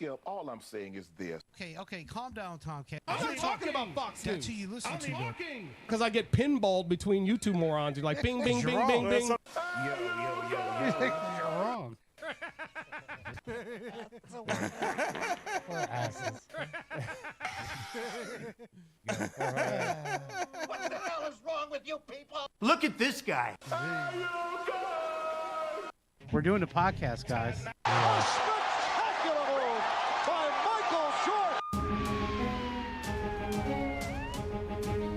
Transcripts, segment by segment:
Skip, all I'm saying is this. Okay, calm down, Tomcat. I'm not talking about Fox That's News. who you listen to. Because I get pinballed between you two morons. You're like, bing, bing, bing, bing, bing. Yo. You're wrong. Poor asses. What the hell is wrong with you people? Look at this guy. We're doing a podcast, guys. Spectacular move by Michael Short.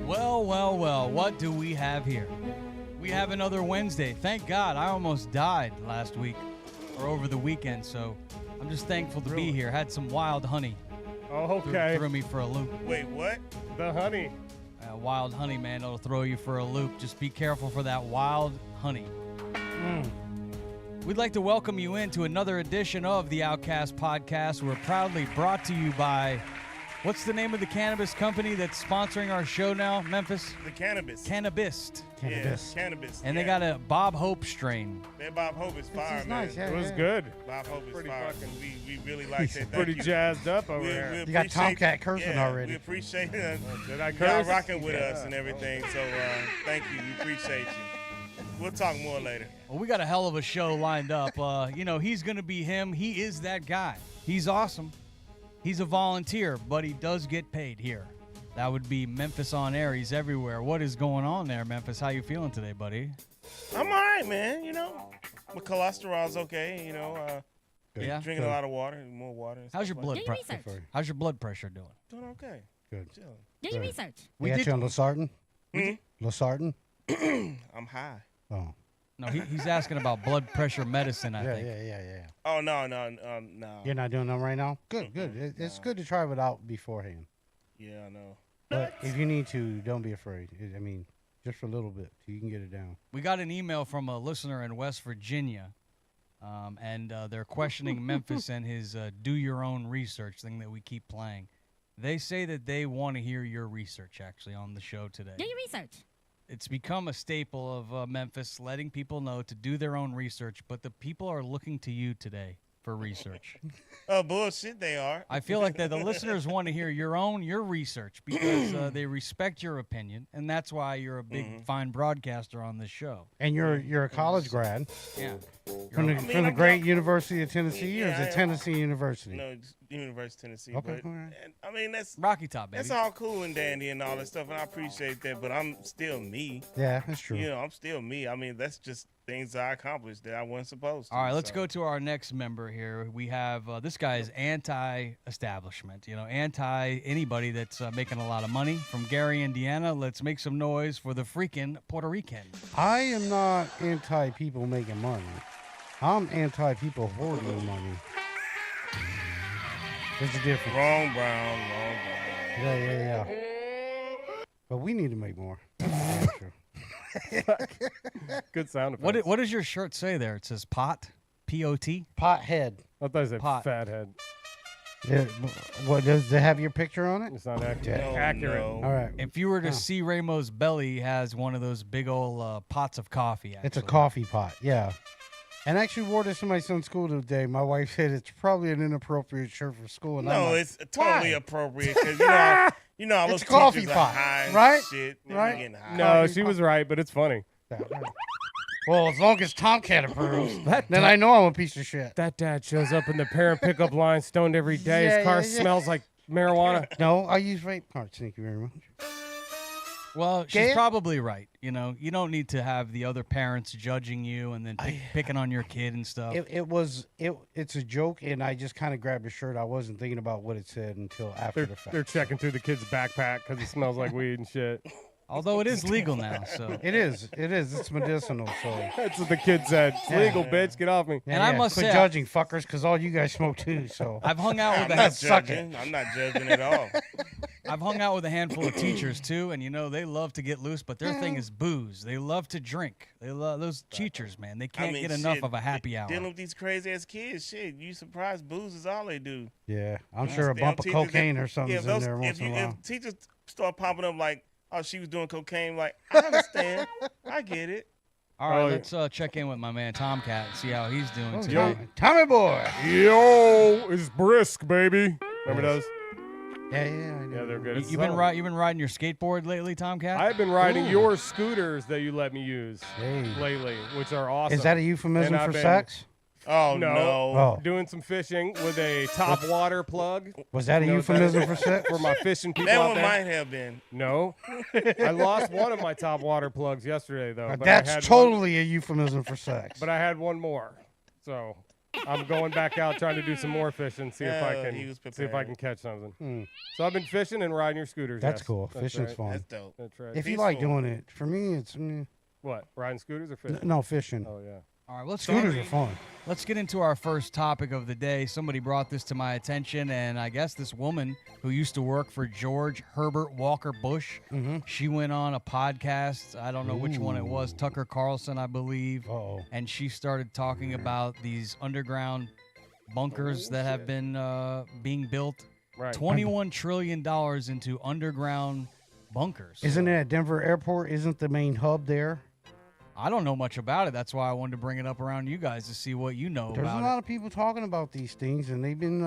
Well, what do we have here? We have another Wednesday. Thank God, I almost died last week or over the weekend, so I'm just thankful to be here. Had some wild honey. Oh, okay. Threw me for a loop. Wait, what? The honey. Wild honey, man, it'll throw you for a loop. Just be careful for that wild honey. We'd like to welcome you into another edition of the Outcast Podcast. We're proudly brought to you by, what's the name of the cannabis company that's sponsoring our show now, Memphis? The cannabis. Cannabist. Yeah, cannabis. And they got a Bob Hope strain. That Bob Hope is fire, It's man. nice, yeah. It was good. Bob Hope is Pretty fire. fucking- We really like that. Thank Pretty you. jazzed up over We there. You got appreciate- Tomcat cursing already. We appreciate it. Did I Y'all curse? rocking with Yeah. us and everything. So thank you. We appreciate you. We'll talk more later. Well, we got a hell of a show lined up. He's going to be him. He is that guy. He's awesome. He's a volunteer, but he does get paid here. That would be Memphis on Air. He's everywhere. What is going on there, Memphis? How you feeling today, buddy? I'm all right, man. My cholesterol's okay. Yeah. Drinking a lot of water, more water. and How's stuff your like blood that. pressure? How's your blood pressure doing? Doing okay. Good. Chilling. Do your research. We We got did- you on Losartan? Hmm? Losartan? I'm high. Oh. No, he's asking about blood pressure medicine, I think. Yeah. Oh, no. You're not doing them right now? Good. It's good to try it out beforehand. Yeah, I know. But if you need to, don't be afraid. Just for a little bit, so you can get it down. We got an email from a listener in West Virginia, and they're questioning Memphis and his do-your-own research thing that we keep playing. They say that they want to hear your research, actually, on the show today. Do your research. It's become a staple of Memphis, letting people know to do their own research, but the people are looking to you today for research. Oh, bullshit, they are. I feel like that the listeners want to hear your research because they respect your opinion, and that's why you're a big, fine broadcaster on this show. And you're a college grad Yeah. from the I'm great not- University of Tennessee, or is Yeah, it Tennessee University? No, it's University of Tennessee. Okay, But, all right. that's Rocky Top, baby. that's all cool and dandy and all that stuff, and I appreciate that. But I'm still me. Yeah, that's true. I'm still me. That's just things I accomplished that I wasn't supposed to. All right, let's so. go to our next member here. We have this guy is anti-establishment, anti anybody that's making a lot of money. From Gary, Indiana, let's make some noise for the freaking Puerto Rican. I am not anti people making money. I'm anti people hoarding money. There's a difference. Wrong, Brown. Yeah. But we need to make more. Yeah, sure. Good sound effects. What does your shirt say there? It says pot, P-O-T. Pothead. I thought it said Pot. fathead. Yeah, what does it have your picture on it? It's not accurate. No, accurate. no. All right. If you were to see Ramo's belly, he has one of those big old pots of coffee. Actually. It's a coffee pot, yeah. And I actually wore this to my son's school today. My wife said it's probably an inappropriate shirt for school. And I'm No, like, it's totally why? appropriate because all those It's a coffee teachers pot, are high and right? shit. They're Right? getting high. No, Coffee she pot. was right, but it's funny. Yeah, right. Well, as long as Tomcat approves, That then dad- I know I'm a piece of shit. That dad shows up in the parent pickup line stoned every day. Yeah, His car yeah, yeah. smells like marijuana. No, I use vape carts. Thank you very much. Well, she's Gail? probably right. You don't need to have the other parents judging you and then picking on your kid and stuff. It's a joke, and I just kind of grabbed a shirt. I wasn't thinking about what it said until after the fact. They're checking through the kid's backpack because it smells like weed and shit. Although it is legal now, so. It is. It's medicinal. So. That's what the kid said. It's legal, bitch. Get off me. And I must quit say, judging, fuckers, because all you guys smoke too. So I've hung out with I'm a not suck judging. I'm not judging at all. I've hung out with a handful of teachers too, and they love to get loose, but their thing is booze. They love to drink. They love those teachers, man. They can't get enough shit, of a happy hour. Dealing with these crazy ass kids, shit. You surprised booze is all they do. yeah, I'm sure a Them bump of teachers cocaine that- or something's in there once in a while. If teachers start popping up like, oh, she was doing cocaine, like, I understand. I get it. All right, Oh, let's check in with my man Tomcat and see how he's doing Oh, today. Tommy boy. Yo, it's brisk, baby. Remember those? Yeah, I know. Yeah, they're good. It's You've been solid. you've been riding your skateboard lately, Tomcat? I've been riding Ooh. your scooters that you let me use Hey. lately, which are awesome. Is that a euphemism And I've for been- sex? Oh No. no. Oh, Doing some fishing with a top water plug was that a No, euphemism for sex? for my fishing people That out one there. might have been. No, I lost one of my top water plugs yesterday though. But I That's had totally a euphemism for sex. But I had one more, so I'm going back out trying to do some more fishing, see if I Oh, can he was see if I prepared. can catch something. Hmm. So I've been fishing and riding your scooters. That's yes. cool. That's Fishing's right. fun. That's dope. That's right. If you like peaceful. doing it, for me, it's What, riding scooters or fishing? no fishing. Oh yeah. All right, let's Scooters are fun. Let's get into our first topic of the day. Somebody brought this to my attention, and I guess this woman who used to work for George Herbert Walker Bush, Mm-hmm. she went on a podcast. I don't know which one it was, Ooh. Tucker Carlson, I believe. Uh-oh. And she started talking about these underground bunkers that have been being built. Right. $21 trillion into underground bunkers. Isn't it at Denver Airport? Isn't the main hub there? I don't know much about it. That's why I wanted to bring it up around you guys to see what you know There's a about lot it. of people talking about these things, and they've been,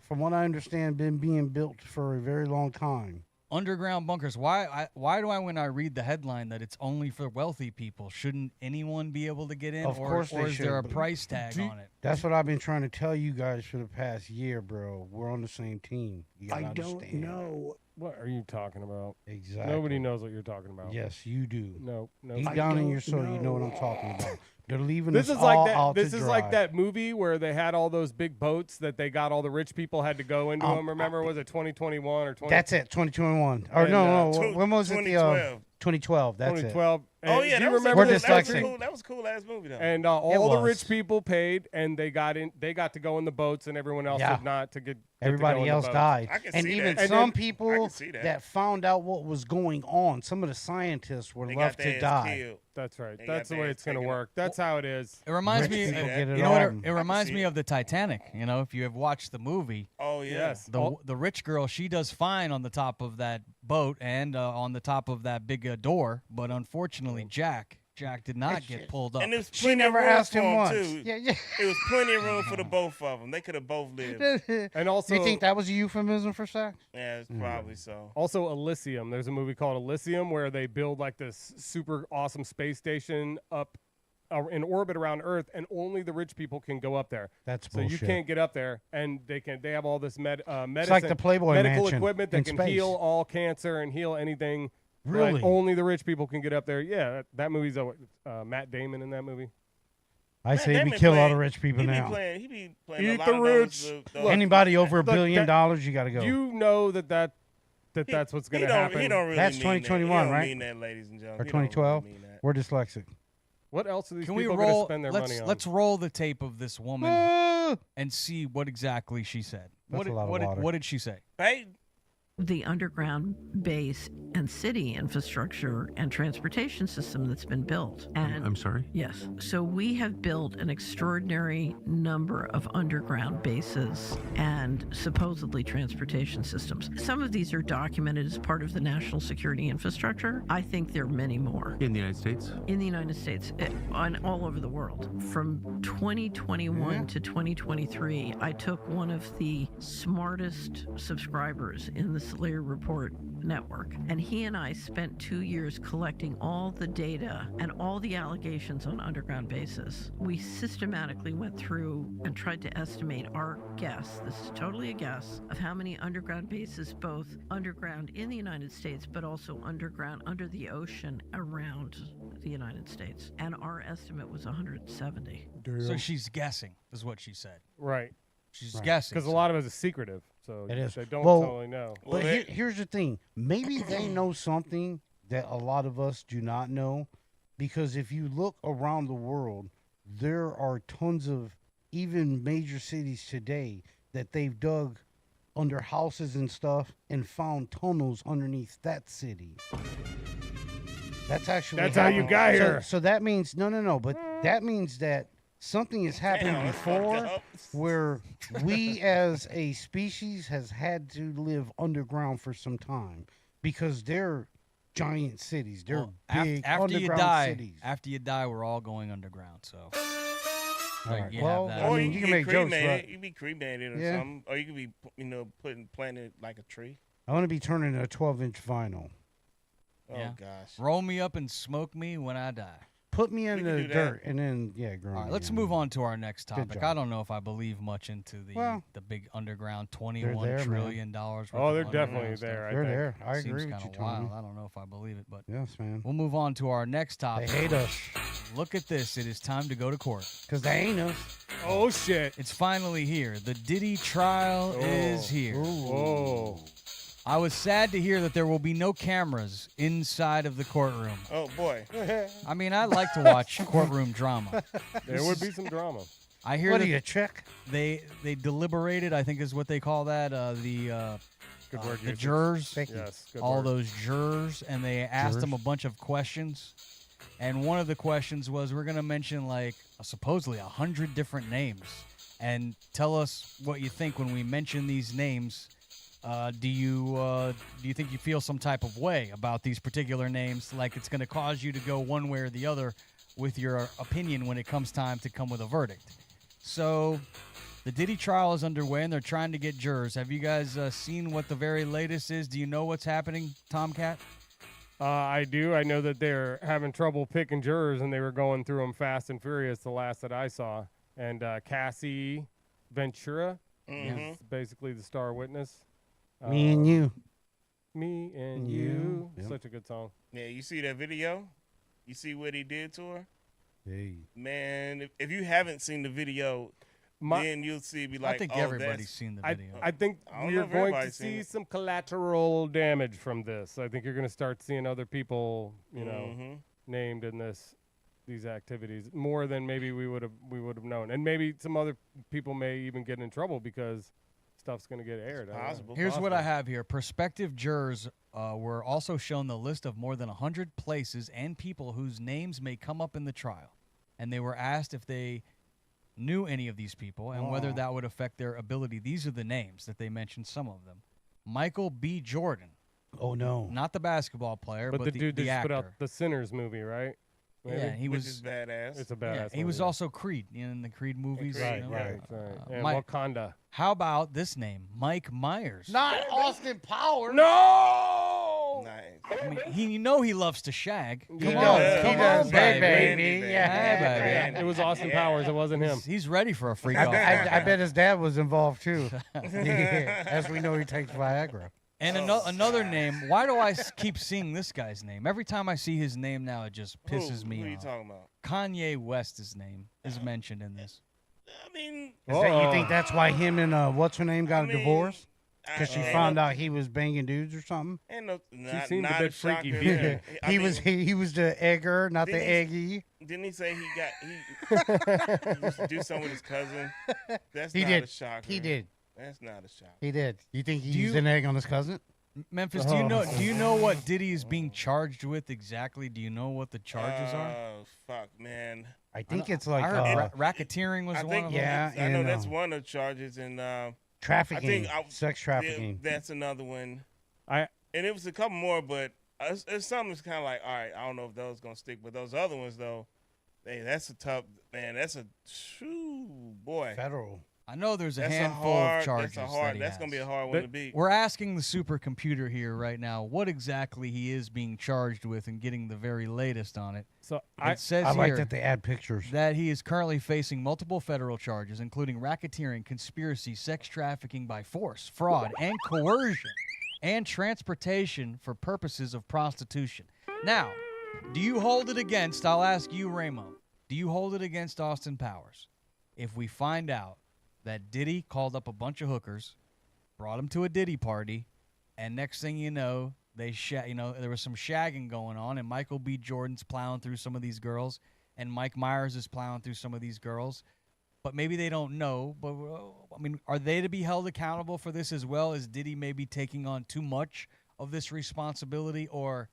from what I understand, been being built for a very long time. Underground bunkers. Why do I, when I read the headline, that it's only for wealthy people? Shouldn't anyone be able to get in? Of course they or is there a should, but price tag on it? That's what I've been trying to tell you guys for the past year, bro. We're on the same team. You gotta understand. What are you talking about? Exactly. Nobody knows what you're talking about. Yes, you do. No. Deep down in your soul, you know what I'm talking about. They're leaving This us is like all that. out This to is dry. like that movie where they had all those big boats that they got all the rich people had to go into them. Remember, was it 2021 or 20? That's it, 2021. Or And, no, Tw- when was it? The 2012. 2012. That's 2012. Oh And yeah, do you that was remember We're this dyslexic. movie? That was a cool ass movie though. And It all the was. rich people paid, and they got in. They got to go in the boats, and everyone else Yeah. did not to get. Everybody else died. I can And see even that. And some then- I people can see that. found out what was going on, some of the scientists were They left got to their ass die. killed. That's right. They That's got the way their it's gonna taken work. That's how it is. It reminds Rich me. people that. get it You know what? on. It reminds see me it. of the Titanic. You know, if you have watched the movie, Oh yeah. Yes. the rich girl, she does fine on the top of that boat and on the top of that big door, but unfortunately, Jack did not get pulled up. And there's She plenty never of room asked for him 'em, once. too. Yeah. It was plenty of room for the both of them. They could have both lived. And also, You think that was a euphemism for sex? Yeah, it's probably so. Also, Elysium. There's a movie called Elysium where they build like this super awesome space station up in orbit around Earth, and only the rich people can go up there. That's So bullshit. you can't get up there, and they have all this medicine, It's like the Playboy medical Mansion equipment that in can space. heal all cancer and heal anything. but Really? only the rich people can get up there. Yeah, that movie's Matt Damon in that movie. I say Damon we kill all playing- the rich people He now. be playing Eat a lot the of rich. those, Look, Anybody over $1 look, billion, that- you got to go. You know that's what's going to happen. He don't really That's mean 2021, that. He don't right? mean that, ladies and gentlemen. Or He don't really 2012? mean that. We're dyslexic. What else are these Can we people going to roll? spend their money on? Let's roll the tape of this woman Ah! and see what exactly she said. That's a lot of water. What did she say? Hey, the underground base and city infrastructure and transportation system that's been built. And I'm sorry? yes, so we have built an extraordinary number of underground bases and supposedly transportation systems. Some of these are documented as part of the national security infrastructure. I think there are many more In the United States? in the United States and all over the world. From 2021 to 2023, I took one of the smartest subscribers in the Slayer Report network, and he and I spent 2 years collecting all the data and all the allegations on underground bases. We systematically went through and tried to estimate our guess, this is totally a guess, of how many underground bases, both underground in the United States, but also underground under the ocean around the United States. And our estimate was 170. So she's guessing, is what she said. Right. She's Right. guessing. Because a lot of it is secretive, so It is. they don't Well, totally know. But Well, here's the thing. Maybe they know something that a lot of us do not know. Because if you look around the world, there are tons of even major cities today that they've dug under houses and stuff and found tunnels underneath that city. That's actually That's how you happened. got here. So that means no, but that means that something has happened damn, that's fucked before up. where we as a species has had to live underground for some time because they're giant cities. They're Well, big after you underground die, cities. after you die, we're all going underground. So. All right. you Well, have that. I Or mean, you can make jokes, cremated. but You be cremated or Yeah. something, or you could be, planted like a tree. I want to be turning a 12-inch vinyl. Yeah. Oh gosh. Roll me up and smoke me when I die. Put me in We can the do that. dirt, and then grow All right, me let's in. move on to our next Good topic. job. I don't know if I believe much into Well, the big underground there, $21 trillion dollars. Oh, they're worth of definitely underground stuff. there. I They're think. there. I Seems agree with you, kinda wild. Tony. I don't know if I believe it, but Yes, man. we'll move on to our next They topic. hate us Look at this. It is time to go to court. because they ain't us. Oh shit! It's finally here. The Diddy trial is here. Whoa! I was sad to hear that there will be no cameras inside of the courtroom. Oh boy. I mean, I like to watch courtroom drama. There would be some drama. I hear What that do you check? they deliberated, I think is what they call that, Good word. the usage. jurors, Thank you. Yes. Good all word. those jurors, and they asked Jurors. them a bunch of questions. And one of the questions was, we're going to mention like supposedly 100 different names, and tell us what you think when we mention these names. Do you think you feel some type of way about these particular names, like it's going to cause you to go one way or the other with your opinion when it comes time to come with a verdict? So the Diddy trial is underway, and they're trying to get jurors. Have you guys seen what the very latest is? Do you know what's happening, Tomcat? I do. I know that they're having trouble picking jurors, and they were going through them fast and furious. The last that I saw, and Cassie Ventura is basically the star witness. Me and you. Me and You. you. Yep. Such a good song. Yeah, you see that video? You see what he did to her? Hey. Man, if you haven't seen the video, then you'll see. Be like, I think oh, everybody's that's, seen the I, video. I think I don't we're know if going to everybody's seen see it. some collateral damage from this. I think you're going to start seeing other people, Mhm. named in these activities more than maybe we would have known, and maybe some other people may even get in trouble because stuff's going to get aired. I don't know. possible. Here's what I have here. Prospective jurors were also shown the list of more than 100 places and people whose names may come up in the trial. And they were asked if they knew any of these people and whether that would affect their ability. These are the names that they mentioned, some of them. Michael B. Jordan, Oh, no. not the basketball player, But but the dude that the just put out actor. the Sinners movie, right? Maybe? Yeah, he Which was. is badass. It's a Yeah, badass. he was movie. also Creed in the Creed movies. Creed, you know? right. And Mike- Wakanda. How about this name, Mike Myers? Not Austin Powers. No. Nice. I mean, he loves to shag. He Come does. on, He come does. on, Hey, baby. baby. Yeah, baby. Yeah, it was Austin Powers. It wasn't him. He's ready for a freak I, off. I bet his dad was involved, too. Yeah, as we know, he takes Viagra. And another name. Why do I keep seeing this guy's name? Every time I see his name now, it just pisses Who me are you off. talking about? Kanye West's name is mentioned in this. I mean, Is that, you think that's why him and what's her name got a mean, divorce? Because she ain't found no- out he was banging dudes or something? Ain't no, not, seemed a not bit a shocker freaky there. I he mean, was he was the egger, not the Didn't he- eggy. Didn't he say he used to do something with his cousin? That's He not did. a shocker. He did. That's not a shocker. He did. You think he Do used you- an egg on his cousin? Memphis, do you know what Diddy is being charged with exactly? Do you know what the charges are? Oh fuck, man. I think it's like I heard racketeering was I one think of them. yeah, I know and, that's one of the charges, and trafficking, I think sex trafficking. that's another one. I- And it was a couple more, but it's something that's kind of like, all right, I don't know if those gonna stick, but those other ones though, hey, that's a tough man. That's a boy. Federal. I know there's a That's handful hard, of charges. That's a hard. that he That's gonna be has. a hard one But to beat. We're asking the supercomputer here right now what exactly he is being charged with and getting the very latest on it. So It says I like here that they add pictures. that he is currently facing multiple federal charges, including racketeering, conspiracy, sex trafficking by force, fraud, and coercion, and transportation for purposes of prostitution. Now, do you hold it against, I'll ask you, Ramo, do you hold it against Austin Powers if we find out that Diddy called up a bunch of hookers, brought them to a Diddy party, and next thing you know, there was some shagging going on, and Michael B. Jordan's plowing through some of these girls, and Mike Myers is plowing through some of these girls, but maybe they don't know. But I mean, are they to be held accountable for this as well? Is Diddy maybe taking on too much of this responsibility, or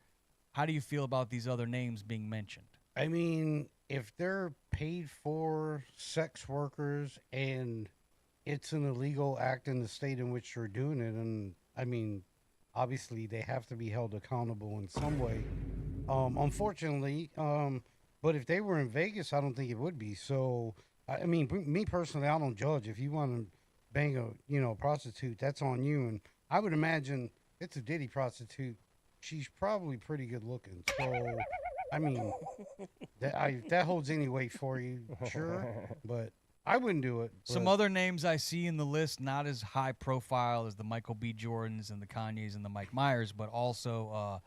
how do you feel about these other names being mentioned? I mean, if they're paid for sex workers and it's an illegal act in the state in which you're doing it, and I mean, obviously they have to be held accountable in some way. Unfortunately, but if they were in Vegas, I don't think it would be. So, I mean, me personally, I don't judge. If you want to bang a prostitute, that's on you. And I would imagine it's a Diddy prostitute. She's probably pretty good looking. So, I mean, that holds any weight for you, sure. But I wouldn't do it. Some but- other names I see in the list, not as high profile as the Michael B. Jordans and the Kanyes and the Mike Myers, but also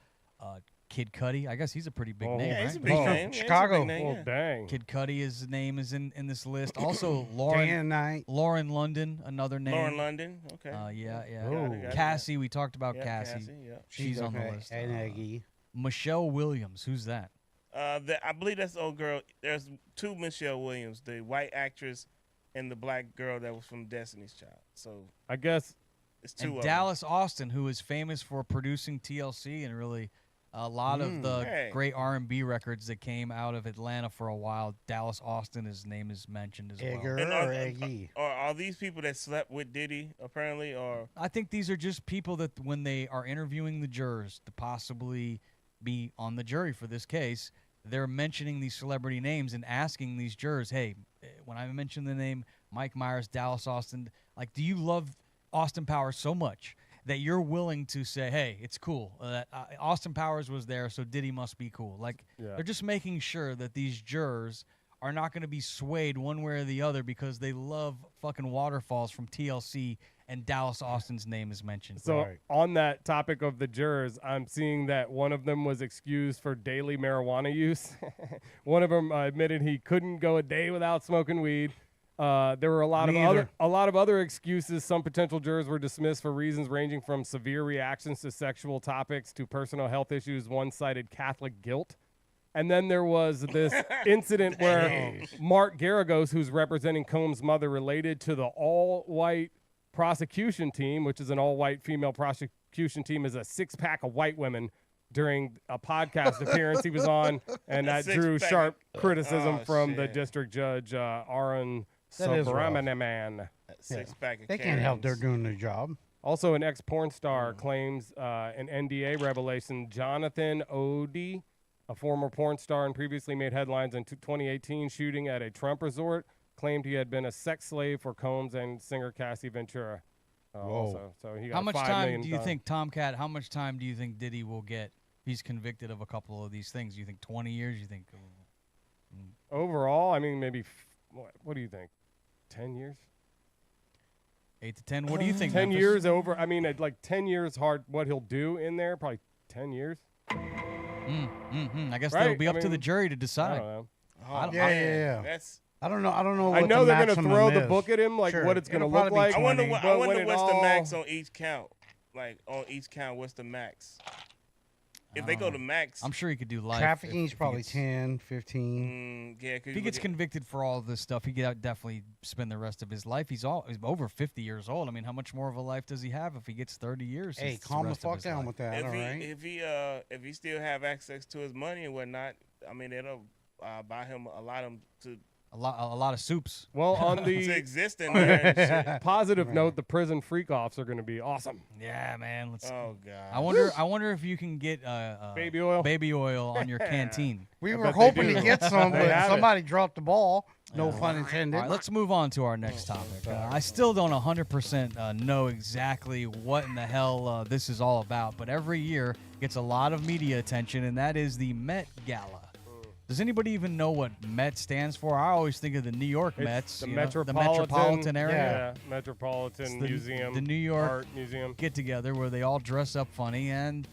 Kid Cudi. I guess he's a pretty big name, Yeah, right? he's a big name. Yeah, he's a Chicago. big name, Oh, yeah. dang. Kid Cudi, his name is in this list. Also, Day Lauren and night. London, another name. Lauren London. Okay. Yeah. Oh. Got it. Cassie, we talked about Yeah, Cassie. yeah. She's on the okay, list. And Aggie. Michelle Williams, who's that? I believe that's the old girl. There's two Michelle Williams, the white actress and the black girl that was from Destiny's Child. So I guess it's two And of Dallas Austin, who is famous for producing TLC and really a lot of the Hey. great R&B records that came out of Atlanta for a while. Dallas Austin, his name is mentioned as well. Egger And or Aggie. Or are these people that slept with Diddy apparently, or I think these are just people that when they are interviewing the jurors to possibly be on the jury for this case, they're mentioning these celebrity names and asking these jurors, hey, when I mention the name Mike Myers, Dallas Austin, like, do you love Austin Powers so much that you're willing to say, hey, it's cool. That Austin Powers was there, so Diddy must be cool. Like, Yeah. they're just making sure that these jurors are not going to be swayed one way or the other because they love fucking Waterfalls from TLC and Dallas Austin's name is mentioned. so. Right. On that topic of the jurors, I'm seeing that one of them was excused for daily marijuana use. One of them admitted he couldn't go a day without smoking weed. There were a lot Me of other excuses. Some potential jurors were dismissed for reasons ranging from severe reactions to sexual topics to personal health issues. One cited Catholic guilt. And then there was this incident where Mark Garagos, who's representing Combs' mother, related to the all-white prosecution team, which is an all-white female prosecution team, is a six-pack of white women during a podcast appearance he was on, and that drew Six-pack. sharp criticism Oh, from the shit. district judge, Aaron That is rough. Subramanian. six pack of They can't help they're Karens. doing their job. Also, an ex-porn star claims an NDA revelation. Jonathan Odie, a former porn star and previously made headlines in 2018 shooting at a Trump resort, claimed he had been a sex slave for Combs and singer Cassie Ventura. Also, so he got How much $5 time million do you think, Tomcat, how much time do you think Diddy will get? He's convicted of a couple of these things. You think 20 years? You think Overall, I mean, maybe, what do you think? 10 years? 8 to 10? What do you think? 10 Memphis? years over. I mean, like 10 years hard, what he'll do in there, probably 10 years. I guess Right, that'll be I up to the mean, jury to I decide. don't know. Oh, Yeah, man. yeah. That's. I don't know. I don't know. I What know the they're going to maximum throw the is. book at him, like Sure. what it's going to It'll look probably be like. I wonder 20. what. But I when wonder it what's the all- max on each count. Like on each count, what's the max? If they go to max, I'm sure he could do life. Trafficking's if probably he gets, 10, 15. yeah. If he gets convicted for all of this stuff, he could definitely spend the rest of his life. He's over 50 years old. I mean, how much more of a life does he have if he gets 30 years? Hey, It's the calm the rest of fuck his down life. with that, all right? If he still have access to his money and whatnot, I mean, it'll buy him allow him to A lot of soups. Well, on to the exist in there. And shit. positive note, the prison freak-offs are going to be awesome. Yeah, man. Let's. Oh god. I wonder if you can get Baby oil? baby oil on your canteen. We I were bet they hoping to do. get some, They but have it. somebody dropped the ball. No pun intended. All right, let's move on to our next topic. I still don't 100% know exactly what in the hell this is all about, but every year gets a lot of media attention, and that is the Met Gala. Does anybody even know what Met stands for? I always think of the New York It's Mets, the you know, Metropolitan, the metropolitan area. Yeah, Metropolitan It's the- Museum. the New York Art Museum. Get together where they all dress up funny, and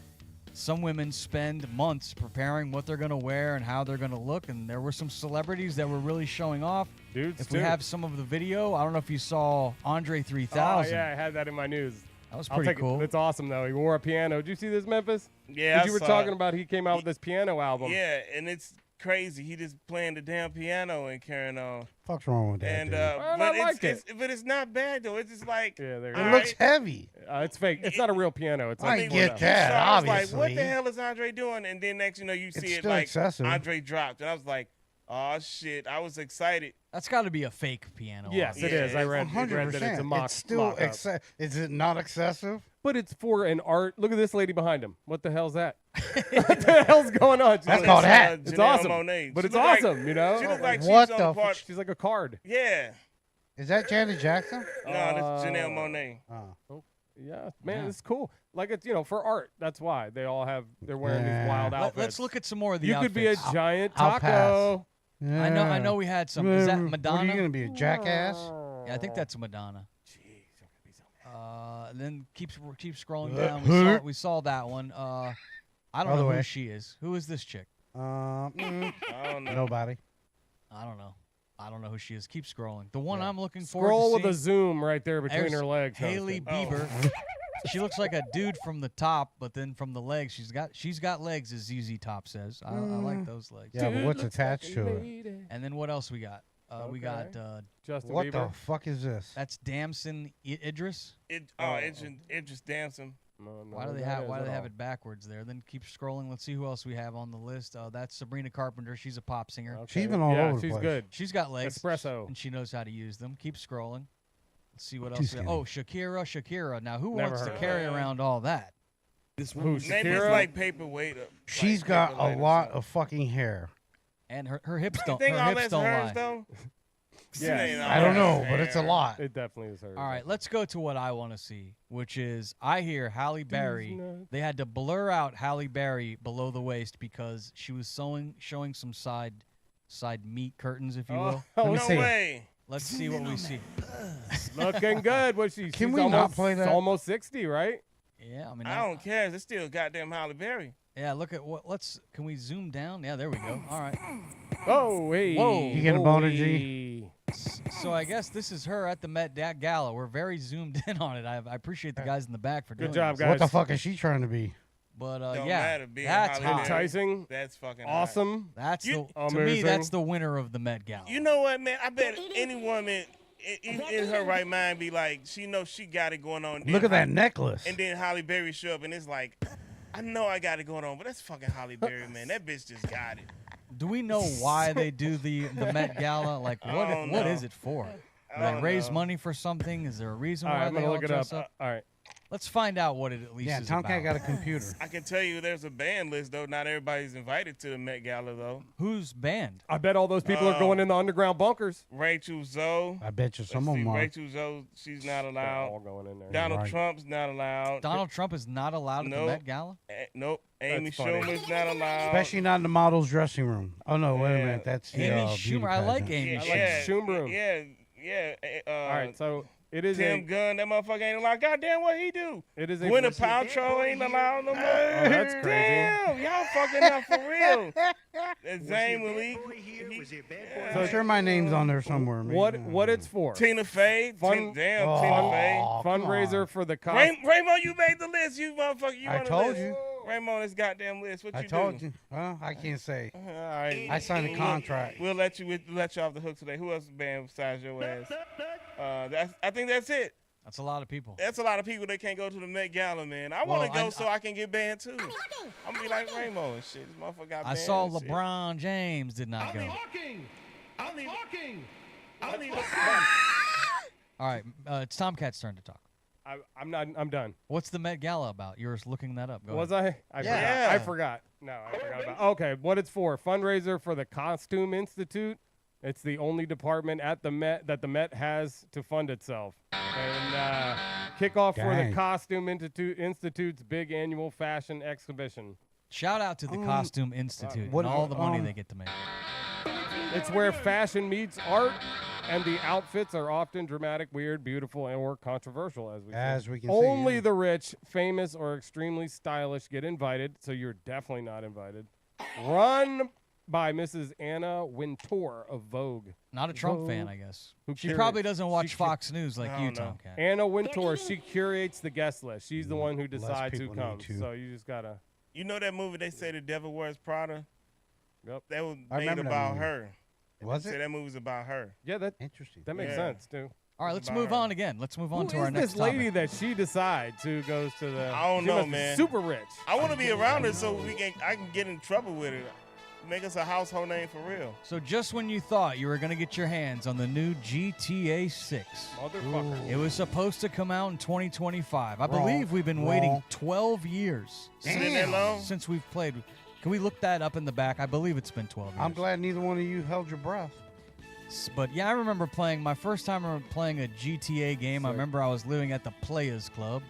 some women spend months preparing what they're going to wear and how they're going to look, and there were some celebrities that were really showing off. Dudes, If too. we have some of the video, I don't know if you saw Andre Oh, 3000. yeah, I had that in my news. That was I'll pretty take cool. It. It's awesome, though. He wore a piano. Did you see this, Memphis? Yeah, I You were saw talking it. about he came out with this piano album. Yeah, and it's crazy. He just playing the damn piano and carrying on. Fuck's wrong with that? And dude? Well, but I like it. but it's not bad though. It's just like Yeah, there you It go. looks heavy. It's fake. It's not a real piano. It's I like get one of- that. So I was like, what obviously. the hell is Andre doing? And then next, you It's see it still like excessive. Andre dropped, and I was like, oh shit! I was excited. That's got to be a fake piano. Yes, it is. I read, read that it's a 100%. mock. It's still mock-up. Is it not excessive? but it's for an art. Look at this lady behind him. What the hell's that? What the hell's going on? She's That's like, called hat. It's Janelle awesome, Monáe. but She it's look like- awesome, you know? She look like she's What on the the part. She's like a card. Yeah. Is that Janet Jackson? No, that's Janelle Monáe. Oh. Yeah, man, Yeah. it's cool. Like it's for art. That's why they're wearing these wild outfits. Let's look at some more of the You outfits. could be a giant I'll taco. Yeah. I know we had some. Is that What are Madonna? you gonna be, a jackass? Yeah, I think that's Madonna. Jeez, I'm gonna be so mad. Then keep scrolling down. We saw that one. I don't Other know who way. she is. Who is this chick? I don't know. Nobody. I don't know. I don't know who she is. Keep scrolling. The one I'm looking Scroll forward with to a seeing, zoom right there between there's her legs. Hailey Jonathan. Bieber. She looks like a dude from the top, but then from the legs, she's got legs, as ZZ Top says. I like those legs. Yeah, but Dude what's looks attached like a to it? lady. And then what else we got? We got Justin What Bieber. the fuck is this? that's Damson Idris. It's just dancing. No, Why do they that have is Why do at they have all. it backwards there? Then keep scrolling. Let's see who else we have on the list. That's Sabrina Carpenter. She's a pop singer. Okay. She's been all yeah, over the she's place. good. She's got legs. Espresso. And she knows how to use them. Keep scrolling. Let's see what Too else. skinny. Oh, Shakira. Now, who Never wants to heard of carry her. around all that? Who, Maybe it's Shakira? like paperweight. She's like got paperweight a or lot something. of fucking hair. And her hips You don't. think Her all hips that's don't hers lie. though? Yeah. It ain't all I don't know, hers. but it's a lot. It definitely is her. All right, let's go to what I want to see, which is I hear Halle Berry. They had to blur out Halle Berry below the waist because she was showing some side meat curtains, if you will. Let me No see. way. Let's see what we see. Looking good. What she's Can we almost, not play that? Almost 60, right? Yeah, I mean, I don't care. It's still goddamn Halle Berry. yeah. Look at what. Can we zoom down? Yeah, there we go. All right. Oh, hey. Whoa. You get a boner, G? G? So I guess this is her at the Met Gala. We're very zoomed in on it. I appreciate the guys in the back for doing Good job, this. guys. What the fuck is she trying to be? But Don't yeah, matter, being that's Halle hot. Berry. Enticing. That's fucking Awesome. That's You- to me. Amazing. That's the winner of the Met Gala. hot. You know what, man? I bet any woman in her right mind be like, she knows she got it going on. Look at that necklace. And then Halle Berry show up and it's like, I know I got it going on, but that's fucking Halle Berry, man. That bitch just got it. Do we know why they do the Met Gala? Like, I don't what know. is it for? I Like, don't raise know. money for something? Is there a reason All why right, I'm they going to all look it dress up. up? All right. Let's find out what it at least Yeah, is Tomcat about. got a computer. I can tell you there's a band list, though. Not everybody's invited to the Met Gala, though. Who's banned? I bet all those people are going in the underground bunkers. Rachel Zoe. I bet you some Let's of see, them are. Rachel Zoe, she's not They're all allowed. going in there. Donald Right. Trump's not allowed. Donald Trump is not allowed at the Nope. Met Gala? Nope. Amy That's funny. Schumer's not allowed. Especially not in the model's dressing room. Oh no, wait a Yeah. minute. That's the Amy beauty Schumer. I like pageant. Amy I like Schumer. Schumer. Yeah. All right, so it is Tim Gunn, that motherfucker ain't allowed. Goddamn, what he do? it is a Gwyneth Paltrow ain't allowed no more. Oh, that's crazy. Damn, y'all fucking up for real. And Zayn Malik. I'm sure my name's on there somewhere. man. what it's for. Tina Fey. Fun- Damn, Oh, Tina Fey. come Fundraiser on. for the cost. Raymond, you made the list. You motherfucker. You I on the told list. you. Raymond, this goddamn list. What I you told do? you. Well, I can't say. All right. I signed a contract. We'll let you off the hook today. Who else is banned besides your ass? I think that's it. That's a lot of people. That's a lot of people that can't go to the Met Gala, man. I Well, want to go I- so I can get banned too. I'm gonna be like Raymond and shit. This motherfucker got I banned. saw and shit. LeBron James did not go. All right, it's Tomcat's turn to talk. I'm done. What's the Met Gala about? You're looking that up. Go Was ahead. I? Yeah. I forgot. No, I forgot about. Okay, what it's for? Fundraiser for the Costume Institute. It's the only department at the Met that the Met has to fund itself. And kickoff for the Dang. Costume Institute's big annual fashion exhibition. Shout out to the Costume Institute what- and all the money um, they get to make. It's where fashion meets art, and the outfits are often dramatic, weird, beautiful, or controversial, as we As said. we can see, Only yeah. the rich, famous, or extremely stylish get invited, so you're definitely not invited. Run by Mrs. Anna Wintour of Vogue. Not a Trump Whoa. fan, I guess. Who She curates- probably doesn't watch she cu- Fox News like I you, don't know. Tomcat. Anna Wintour, she curates the guest list. She's the one who Less decides who people need comes. to. So you just gotta. You know that movie they say The Devil Wears Prada? Yep. That was I made remember that about movie. her. Was Say it? that movie's about her. Yeah, that Interesting. makes Yeah. sense too. All right, let's about move her. on again. Let's move on Who to our is next this lady topic. that she decides who goes to the? I don't she know, must be man. super rich. I want to be around her so I can get in trouble with her. make us a household name for real. So just when you thought you were going to get your hands on the new GTA 6, Motherfucker. it was supposed to come out in 2025. I Wrong. believe we've been waiting Wrong. 12 years Sitting that long? since we've played. Can we look that up in the back? I believe it's been 12 years. I'm glad neither one of you held your breath. But yeah, I remember playing my first time playing a GTA game. I remember I was living at the Players Club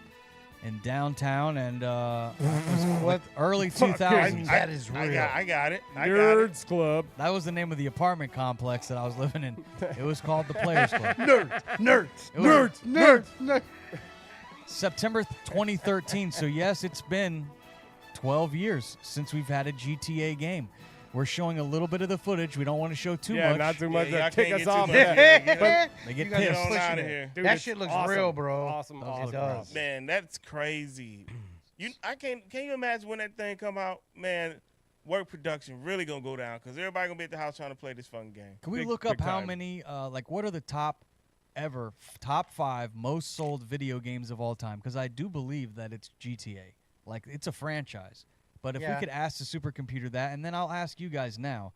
in downtown, and it was early 2000s. That is real. I got it. Nerds Club. That was the name of the apartment complex that I was living in. It was called the Players Club. Nerds. It was Nerds. September 2013. So yes, it's been 12 years since we've had a GTA game. We're showing a little bit of the footage. We don't want to show too much. Not too much. y'all Kick can't us get too off. much. Yeah. They get You guys Get are pissed. on pushing out of it. here. Dude, That it's shit looks awesome. real, bro. Awesome. Those Awesome. look does. Man, that's crazy. Can you imagine when that thing come out? Man, work production really gonna go down because everybody gonna be at the house trying to play this fucking game. Can we Big- look up big how time. many, what are the top 5 most sold video games of all time? Because I do believe that it's GTA. Like, it's a franchise. But if we Yeah. could ask the supercomputer that, and then I'll ask you guys now,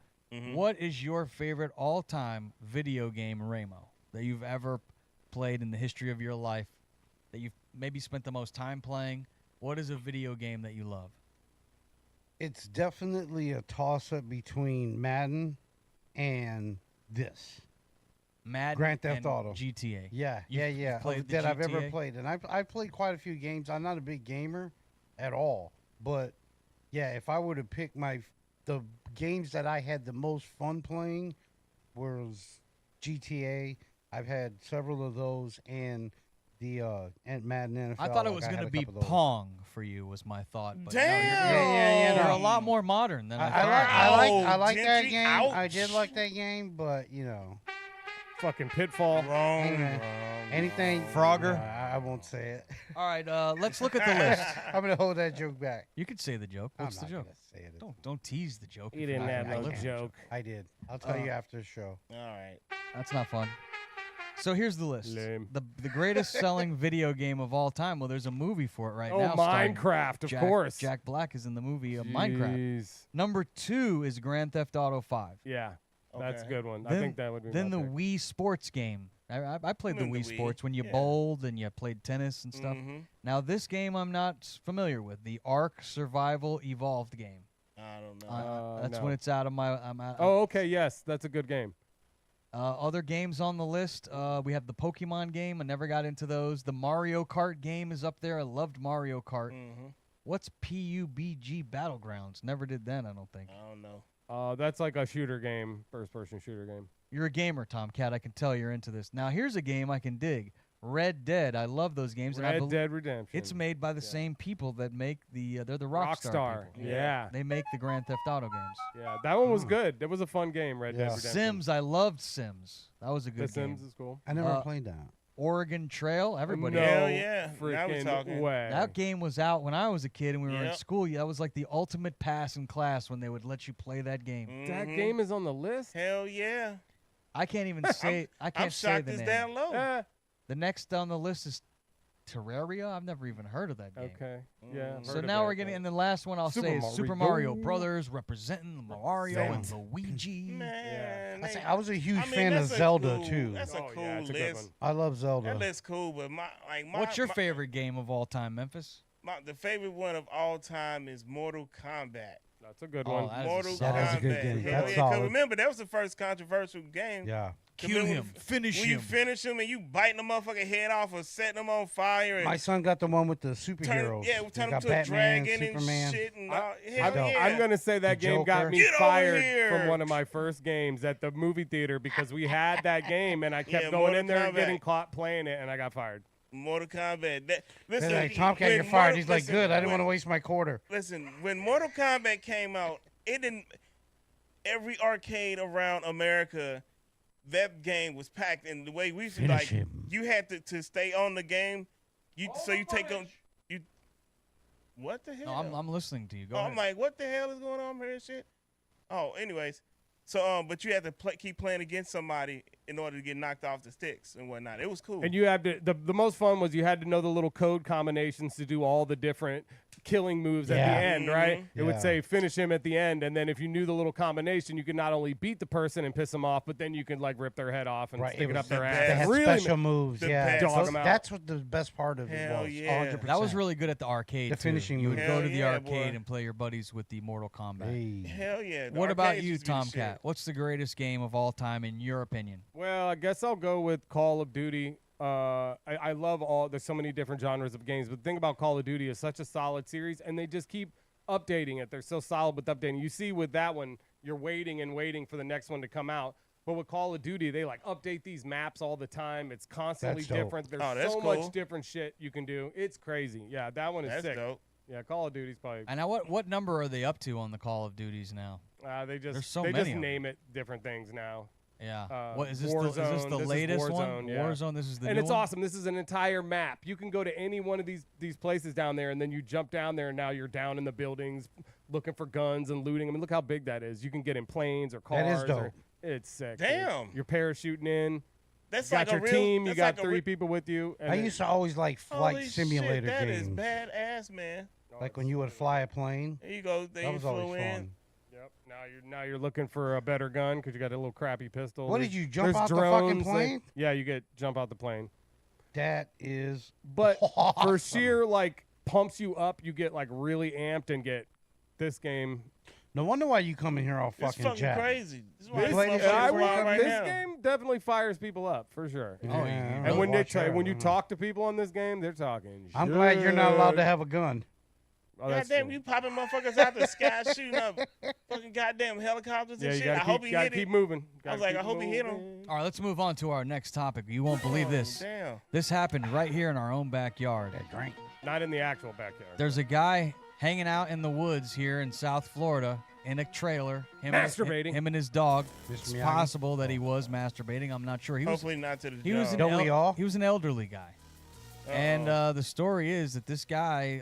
what is your favorite all-time video game, Ramo, that you've ever played in the history of your life, that you've maybe spent the most time playing? What is a video game that you love? It's definitely a toss-up between Madden and this. Madden Grand Theft and Auto. GTA. Yeah, You've yeah. played the That I've ever GTA? played, and I've played quite a few games. I'm not a big gamer at all, but yeah, if I were to pick the games that I had the most fun playing was GTA. I've had several of those, and the and Madden NFL. I thought it like, was I going had to a be couple of those. Pong for you was my thought. But Damn. Yeah, You're no. a lot more modern than I thought. I like that Gentry, game. I ouch. did like that game, but you know, Fucking Pitfall. Wrong. Hey, man. anything Frogger? Nah, I won't say it. All right, let's look at the list. I'm gonna hold that joke back. You could say the joke. What's I'm the not joke? gonna say it. Don't tease the joke. He if you're didn't not have gonna no look at the joke. I did. I'll tell you after the show. All right. That's not fun. So here's the list. Lame. The greatest selling video game of all time. Well, there's a movie for it right Oh, now. starring Minecraft, of Jack- course. Jack Black is in the movie of Minecraft. Jeez. Number 2 is Grand Theft Auto 5. Yeah, that's a Okay. good one. I Then- think that would be Then my the pick. Wii Sports game. I played the I'm in Wii the Wii, Sports when you yeah. bowled and you played tennis and stuff. Now this game I'm not familiar with. The Ark Survival Evolved game. I don't know. That's no. when it's out of my. Oh, okay. Yes, that's a good game. Other games on the list, we have the Pokemon game. I never got into those. The Mario Kart game is up there. I loved Mario Kart. What's PUBG Battlegrounds? Never did that, I don't think. I don't know. That's like a shooter game, first-person shooter game. You're a gamer, Tomcat. I can tell you're into this. Now, here's a game I can dig. Red Dead. I love those games. and I Red bel- Dead Redemption. It's made by the same people that make they're the Rockstar Rockstar. people. Yeah. They make the Grand Theft Auto games. Yeah, that one was good. That was a fun game, Red Dead Yeah. Redemption. Sims. I loved Sims. That was a The good game. Sims is cool. I never Uh, played that. Oregon Trail. Everybody. No Hell yeah. Now we're freaking talking. way. That game was out when I was a kid and we were in Yep. school. That was like the ultimate pass in class when they would let you play that game. That Mhm. game is on the list? Hell yeah. I can't even say. I I'm can't say shocked the it's name. down low. The next on the list is Terraria. I've never even heard of that game. Okay. Yeah. I've So heard of now it, we're getting, but- and the last one I'll Super say is Super Mario Mario. Brothers representing Mario and Luigi. Man, I, they- say, I was a huge I mean, fan of that's a Zelda cool- too. That's a Oh, cool yeah, it's a good list. one. I love Zelda. That list's cool, but my What's your favorite game of all time, Memphis? the favorite one of all time is Mortal Kombat. That's a good Oh, one. that is a Mortal solid- That is a good Kombat. game. Hell That's yeah, 'cause solid. remember that was the first controversial game. Yeah. Kill When him. Finish When you him. finish him and you biting the motherfucking head off or setting them on fire and My son got the one with the superheroes. we He's turn him got to a Batman, dragon Superman. and shit and I- all. Hell I'm, yeah. I'm gonna say that The game got Joker. me Get over fired here. from one of my first games at the movie theater because we had that game and I kept Yeah, going Mortal in there and Kombat. getting caught playing it and I got fired. Mortal Kombat. They're Listen, like, Tomcat, when you're fired. Mortal- He's like, listen, good. I didn't when- want to waste my quarter. Listen, when Mortal Kombat came out, it didn't. Every arcade around America, that game was packed. And the way we used to, Finish like, him. you had to stay on the game. So you take on you. What the hell? No, I'm listening to you. Go Oh, ahead. I'm like, what the hell is going on here and shit? Oh, anyways. So, but you had to keep playing against somebody in order to get knocked off the sticks and whatnot. It was cool. And you had to, the most fun was you had to know the little code combinations to do all the different killing moves at the end, right? It would say finish him at the end, and then if you knew the little combination, you could not only beat the person and piss them off, but then you could like rip their head off and stick it up their ass. They had really special moves, dog them out. That's what the best part of it Hell was. yeah. 100%. That was really good at the arcade. The too. finishing You would move. go to the Hell yeah, arcade boy. and play your buddies with the Mortal Kombat. Hey. Hell yeah. The What about arcades you, used to be the shit. Tomcat? What's the greatest game of all time in your opinion? Well, I guess I'll go with Call of Duty. I love there's so many different genres of games, but the thing about Call of Duty is such a solid series, and they just keep updating it. They're so solid with updating. You see with that one, you're waiting and waiting for the next one to come out. But with Call of Duty, they like update these maps all the time. It's constantly That's dope. different. There's that's so cool. much different shit you can do. It's crazy. Yeah, that one is That's sick. dope. Yeah, Call of Duty's probably. And now, what number are they up to on the Call of Duties now? They just There's so they many just of 'em. name it different things now. Yeah. What is this? Warzone. Is this the This is latest one? Warzone, yeah. Warzone. This is the And new it's one? awesome. This is an entire map. You can go to any one of these places down there, and then you jump down there, and now you're down in the buildings looking for guns and looting. I mean, look how big that is. You can get in planes or cars. That is dope. It's sick. dude. Damn. You're parachuting in. That's You like got your a real, team. You that's got like a 3 re- people with you. And I then- used to always like flight Holy simulator shit, that games. is badass, man. Like when you would fly a plane. There you go. There That you was flew always in. fun. Yep. Now you're looking for a better gun because you got a little crappy pistol. What There's- did you jump there's out the fucking drones. plane? Yeah, you jump out the plane. That is But for awesome. sheer like pumps you up, you get like really amped and get this game. No wonder why you come in here all It's fucking fucking jacked. crazy. This is why This- this Play this shit motherfucker's before you flying come right this now. game definitely fires people up for sure. Yeah, Oh, yeah. I And really when watch that. when you talk to people on this game, they're talking. I'm glad you're not allowed to shit. have a gun. Oh, that's Goddamn, true. you popping motherfuckers out the sky shooting up fucking goddamn helicopters Yeah, and you shit. I gotta hope keep, he gotta hit keep it. moving. I was Gotta like, I keep hope he hit him. moving. All right, let's move on to our next topic. You won't believe this. Damn. This happened right here in our own backyard. That drink. Not in the actual backyard. There's a guy hanging out in the woods here in South Florida in a trailer. Masturbating. Him and his dog. Mr. It's Miyagi? possible that he was masturbating. I'm not sure. He was. Hopefully not to the He was an dog. Don't we all? He was an elderly guy. And the story is that this guy,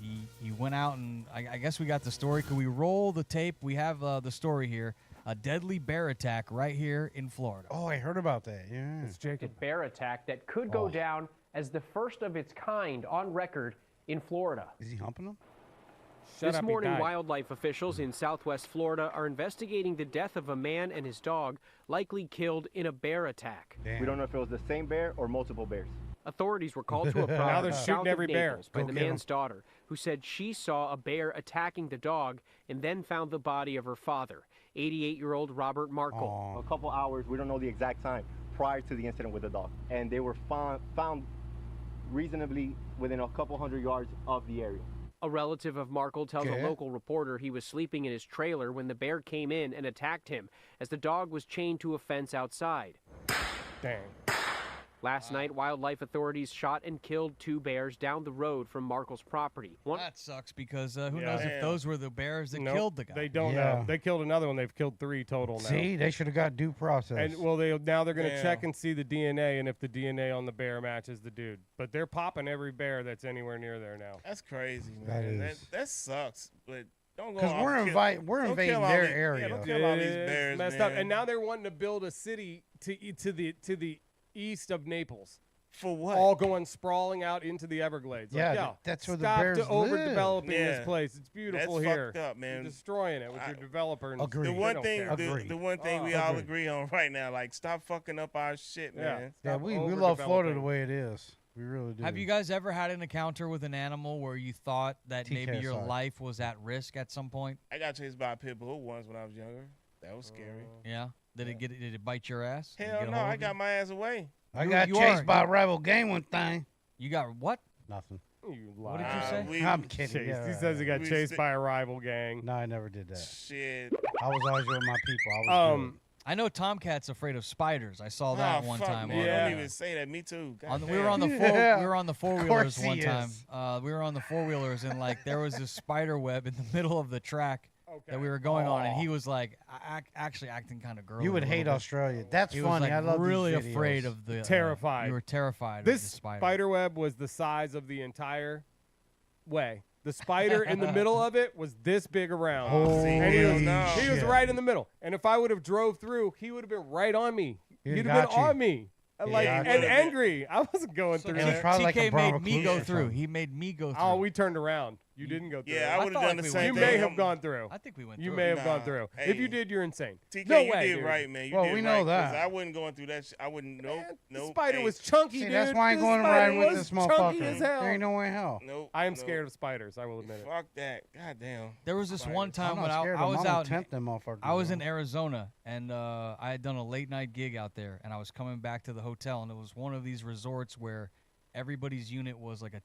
he went out and I guess we got the story. Could we roll the tape? We have the story here. A deadly bear attack right here in Florida. Oh, I heard about that. Yeah. It's Jacob. bear attack that could go down as the first of its kind on record in Florida. Is he humping them? Shut This up, he morning, died. wildlife officials in southwest Florida are investigating the death of a man and his dog, likely killed in a bear attack. Damn. We don't know if it was the same bear or multiple bears. Authorities were called to a they're property shooting south every of bear. Naples by Go the get 'em. man's daughter, who said she saw a bear attacking the dog and then found the body of her father, 88-year-old Robert Markle. Aw. A couple hours, we don't know the exact time, prior to the incident with the dog. And they were found reasonably within a couple hundred yards of the area. A relative of Markle tells Okay. a local reporter he was sleeping in his trailer when the bear came in and attacked him, as the dog was chained to a fence outside. Dang. Last night, wildlife authorities shot and killed 2 bears down the road from Markle's property. One That sucks because who Yeah. knows if Damn. those were the bears that Nope, killed the guy. They don't Yeah. know. They killed another one. They've killed 3 total now. See, they should have got due process. And well, now they're going to Damn. check and see the DNA, and if the DNA on the bear matches the dude. But they're popping every bear that's anywhere near there now. That's crazy, That man. is. That sucks. But don't go because off we're kill- we're don't invading kill all their these- area. Yeah, don't kill all these It's bears, messed man. up. And now they're wanting to build a city to the east of Naples, For what? all going sprawling out into the Everglades. Yeah, like, yo, that's where the stop bears to overdeveloping live. this Yeah. place. It's beautiful That's here. fucked up, man. You're destroying it with I- your developer. And Agreed. The they one don't thing, care. Agreed. the one thing we all Agreed. agree on right now, like stop fucking up our shit, Yeah. man. Yeah, Stop we love Florida the overdeveloping. way it is. We really do. Have you guys ever had an encounter with an animal where you thought that maybe your TKSI. life was at risk at some point? I got chased by a pit bull once when I was younger. That was scary. Yeah. Did it bite your ass? Did you Hell get a no, hold I of got you? my ass away. I You- got you chased are- by a you- rival gang one thing. You got what? Nothing. You What did liar. you say? We, I'm kidding. Chased. Yeah, He says he got We chased sti- by a rival gang. No, I never did that. shit. I was always with my people. I was I know Tomcat's afraid of spiders. I saw that Oh, one fuck, time. man. on, Yeah. Don't even say that. Me too. we were on the Yeah. we were on the four Of wheelers course he one time. is. We were on the four wheelers and like there was this spider web in the middle of the track Okay. that we were going on, and he was like actually acting kind of girly. You would a little hate bit. Australia. That's He funny. was like I love really these videos. afraid of the Terrified. You were terrified. This of the spider. spider web was the size of the entire way. The spider in the middle of it was this big around. And he was right in the middle. And if I would have drove through, he would have been right on me. He'd have been on me. And angry. I wasn't going through that. TK made me go through. He made me go through. Oh, we turned around. You didn't go through. Yeah, I would have done the same thing. You may have gone through. I think we went through. You may have gone through. Hey, if you did, you're insane. TK, no you way, did dude. right, man. You Well, did we right, know that. 'cause I wouldn't going through that. I wouldn't. Nope. The spider Hey, was chunky, See, dude. that's why I ain't The going spider riding with was this chunky motherfucker. as hell. There ain't no way in hell. Nope. I am scared of spiders. I will admit it. Fuck that. God damn. There was this one time I'm when not scared I of them. was I'm out. gonna tempt them motherfuckers, I was bro. in Arizona, and I had done a late night gig out there, and I was coming back to the hotel, and it was one of these resorts where everybody's unit was like a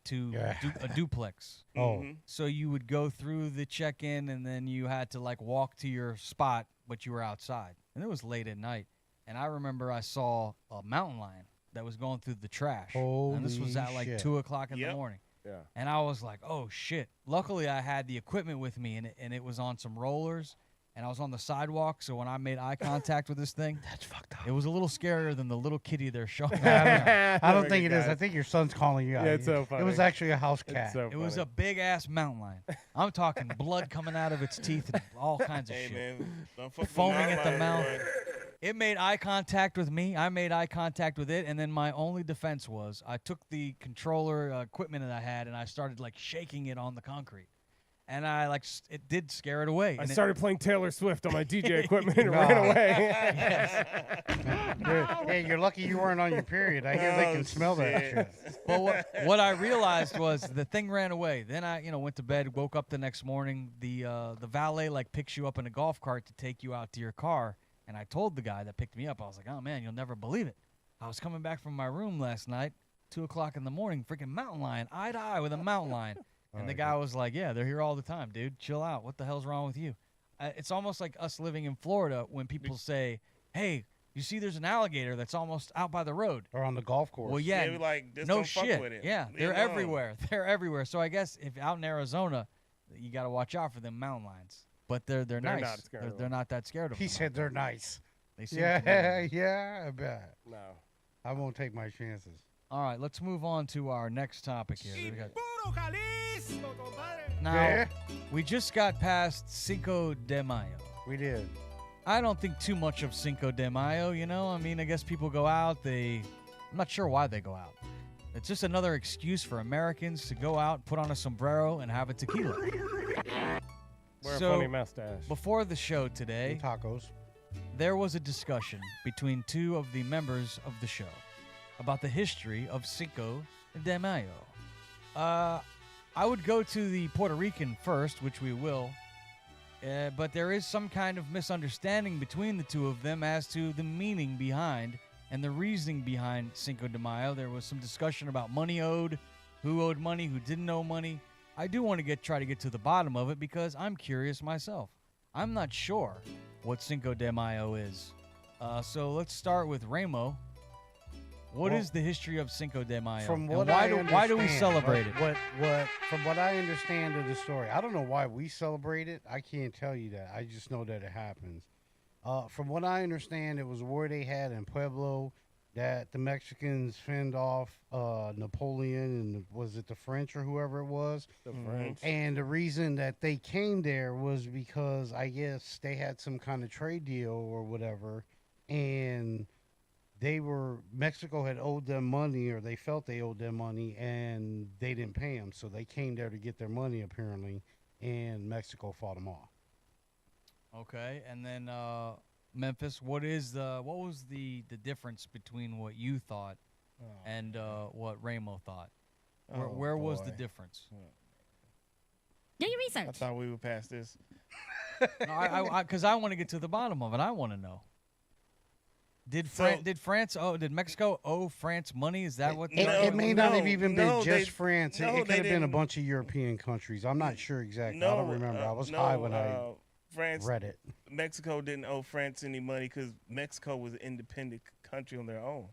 duplex. Oh. So you would go through the check-in, and then you had to like walk to your spot, but you were outside. And it was late at night, and I remember I saw a mountain lion that was going through the trash. And this was at like shit. 2 o'clock in the morning. Yeah. And I was like, oh shit. Luckily I had the equipment with me, and it was on some rollers, and I was on the sidewalk, so when I made eye contact with this thing, That's fucked up. it was a little scarier than the little kitty they're showing. I don't think it is. I think your son's calling you out. Yeah, it's so It funny. was actually a house cat. It's so It was funny. a big ass mountain lion. I'm talking blood coming out of its teeth and all kinds of Hey, shit. man. Don't fuck with Foaming my at the mind, mouth. boy. It made eye contact with me. I made eye contact with it, and then my only defense was I took the controller equipment that I had, and I started like shaking it on the concrete, and I like it did scare it away. I and started playing Taylor Swift on my DJ equipment and it ran away. Hey, you're lucky you weren't on your period. I hear they can smell that shit. But what I realized was the thing ran away. Then I, went to bed, woke up the next morning. The valet like picks you up in a golf cart to take you out to your car. And I told the guy that picked me up, I was like, oh man, you'll never believe it. I was coming back from my room last night, 2 o'clock in the morning, freaking mountain lion, eye to eye with a mountain lion. And the guy was like, yeah, they're here all the time, dude. Chill out. What the hell's wrong with you? It's almost like us living in Florida when people say, hey, you see there's an alligator that's almost out by the road. Or on the golf course. Well, yeah, They were like, just no don't fuck shit. with it. Yeah, Leave they're it alone. everywhere. They're everywhere. So I guess if out in Arizona, you got to watch out for them mountain lions. But they're nice. not scared of They're them. not that scared of He them. said they're nice. They seem to be. Yeah, I bet. No. I won't take my chances. All right, let's move on to our next topic here. We got- Now, Yeah. we just got past Cinco de Mayo. We did. I don't think too much of Cinco de Mayo, I mean, I guess people go out. I'm not sure why they go out. It's just another excuse for Americans to go out, put on a sombrero, and have a tequila. Wear So, a funny mustache. Before the show today, And tacos. there was a discussion between two of the members of the show about the history of Cinco de Mayo. I would go to the Puerto Rican first, which we will, but there is some kind of misunderstanding between the two of them as to the meaning behind and the reasoning behind Cinco de Mayo. There was some discussion about money owed, who owed money, who didn't owe money. I do want to try to get to the bottom of it because I'm curious myself. I'm not sure what Cinco de Mayo is. So let's start with Ramo. What is the history of Cinco de Mayo? From and what why do we celebrate it? What? From what I understand of the story, I don't know why we celebrate it. I can't tell you that. I just know that it happens. From what I understand, it was a war they had in Pueblo that the Mexicans fended off Napoleon and was it the French or whoever it was? The French. And the reason that they came there was because I guess they had some kind of trade deal or whatever, and Mexico had owed them money, or they felt they owed them money, and they didn't pay them, so they came there to get their money apparently, and Mexico fought them off. Okay, and then Memphis, what was the difference between what you thought and what Ramo thought? Where was the boy. difference? Do your I research. thought we would pass this. Because I want to get to the bottom of it. I want to know. Did Mexico owe France money? Is that what? It may not have even been no, just they- France. no, It could they have been a didn't. bunch of European countries. I'm not sure exactly. No, I don't remember. I was high when I France, read it. Mexico didn't owe France any money because Mexico was an independent country on their own.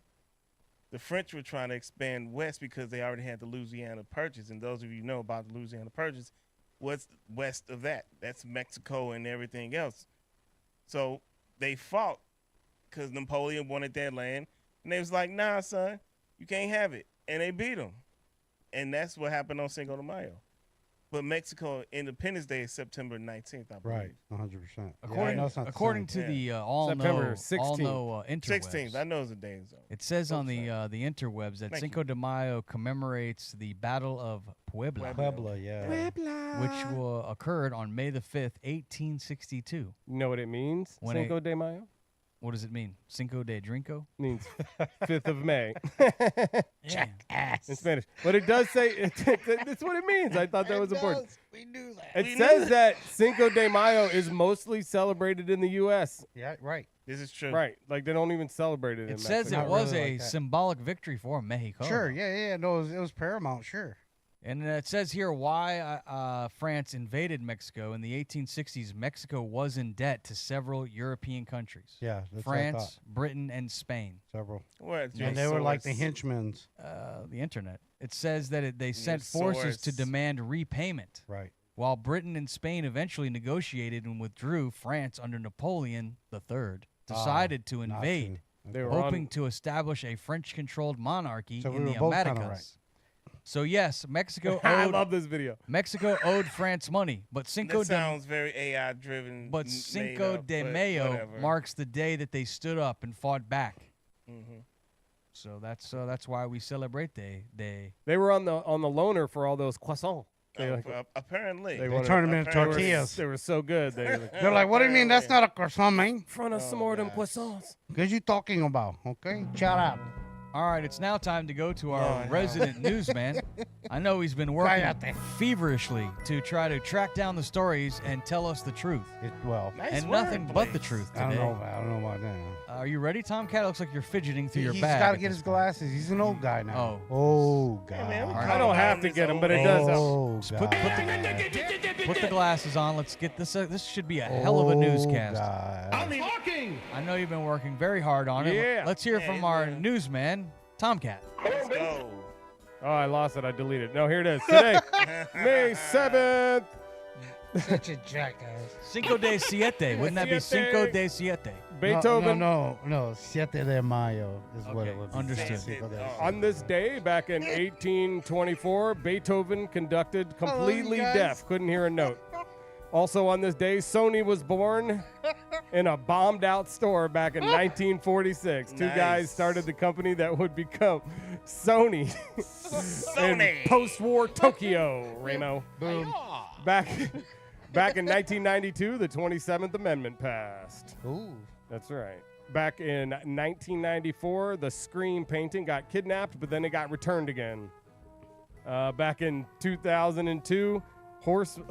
The French were trying to expand west because they already had the Louisiana Purchase, and those of you know about the Louisiana Purchase, what's west of that? That's Mexico and everything else. So they fought because Napoleon wanted that land, and they was like, "Nah, son, you can't have it," and they beat them, and that's what happened on Cinco de Mayo. But Mexico Independence Day is September 19th, I believe. Right, 100%. According to the all September know 16th. interwebs, 16th. I know it's a day zone. it says on the interwebs that Thank Cinco de Mayo commemorates the Battle of Puebla, Puebla, yeah. which occurred on May the 5th, 1862. You know what it means? When Cinco de Mayo? What does it mean? Cinco de Drinko? Means 5th of May. Check In Spanish. But it does say, that's what it means. I thought that was important. We knew that. It says that Cinco de Mayo is mostly celebrated in the U.S. Yeah, right. This is true. Right. Like, they don't even celebrate it in It says Mexico. it was really a like that. symbolic victory for Mexico. Sure, yeah. No, it was paramount, sure. And it says here why France invaded Mexico. In the 1860s, Mexico was in debt to several European countries. Yeah, that's what I thought. France, Britain, and Spain. Several. What, And they were like the henchmen. The internet. It says that they sent forces to source. demand repayment. Right. While Britain and Spain eventually negotiated and withdrew, France under Napoleon III decided to not invade, to. They were hoping on, to establish a French-controlled monarchy So we in were the both kinda Americas. So yes, Mexico I owed love this video. Mexico owed France money, but Cinco That de sounds very AI driven. but Cinco de Mayo marks the day that they stood up and fought back. Mm-hmm. So that's why we celebrate they. They were on the loner for all those croissants. Apparently. They They turned them into apparently. tortillas. They were so good. They're like, what do you mean? That's not a croissant, man. front of some more of them croissants. What you talking about? Okay, shut up. All right, it's now time to go to our Oh, no. resident newsman. I know he's been working Cállate. feverishly to try to track down the stories and tell us the truth. Well, Nice and nothing word, but the Blaze. truth I don't today. know about that. Are you ready, Tomcat? It looks like you're fidgeting through your He's bag. got to at get this his point. glasses. He's an old guy now. Oh. Old guy. Hey, man, we All right. I don't have to get them, but it does help. Old Put guy. Put the glasses on. Let's get this. This should be a hell of a newscast. Guy. I know you've been working very hard on it. Yeah. Let's hear Yeah, from he's our been- newsman, Tomcat. Let's go. Oh, I lost it. I deleted it. No, here it is. Today, May 7th. Such a jackass. Cinco de Siete. Wouldn't that be Cinco de Siete? Beethoven. No. Siete de Mayo is what Okay, it would be. understood. Cinco de Oh. On this day, back in 1824, Beethoven conducted completely guys. deaf, couldn't hear a note. Also on this day, Sony was born in a bombed out store back in 1946. Two Nice. guys started the company that would become Sony Sony. in post-war Tokyo, Reno. Boom. Back in 1992, the 27th Amendment passed. Ooh. That's right. Back in 1994, the Scream painting got kidnapped, but then it got returned again. Back in 2002,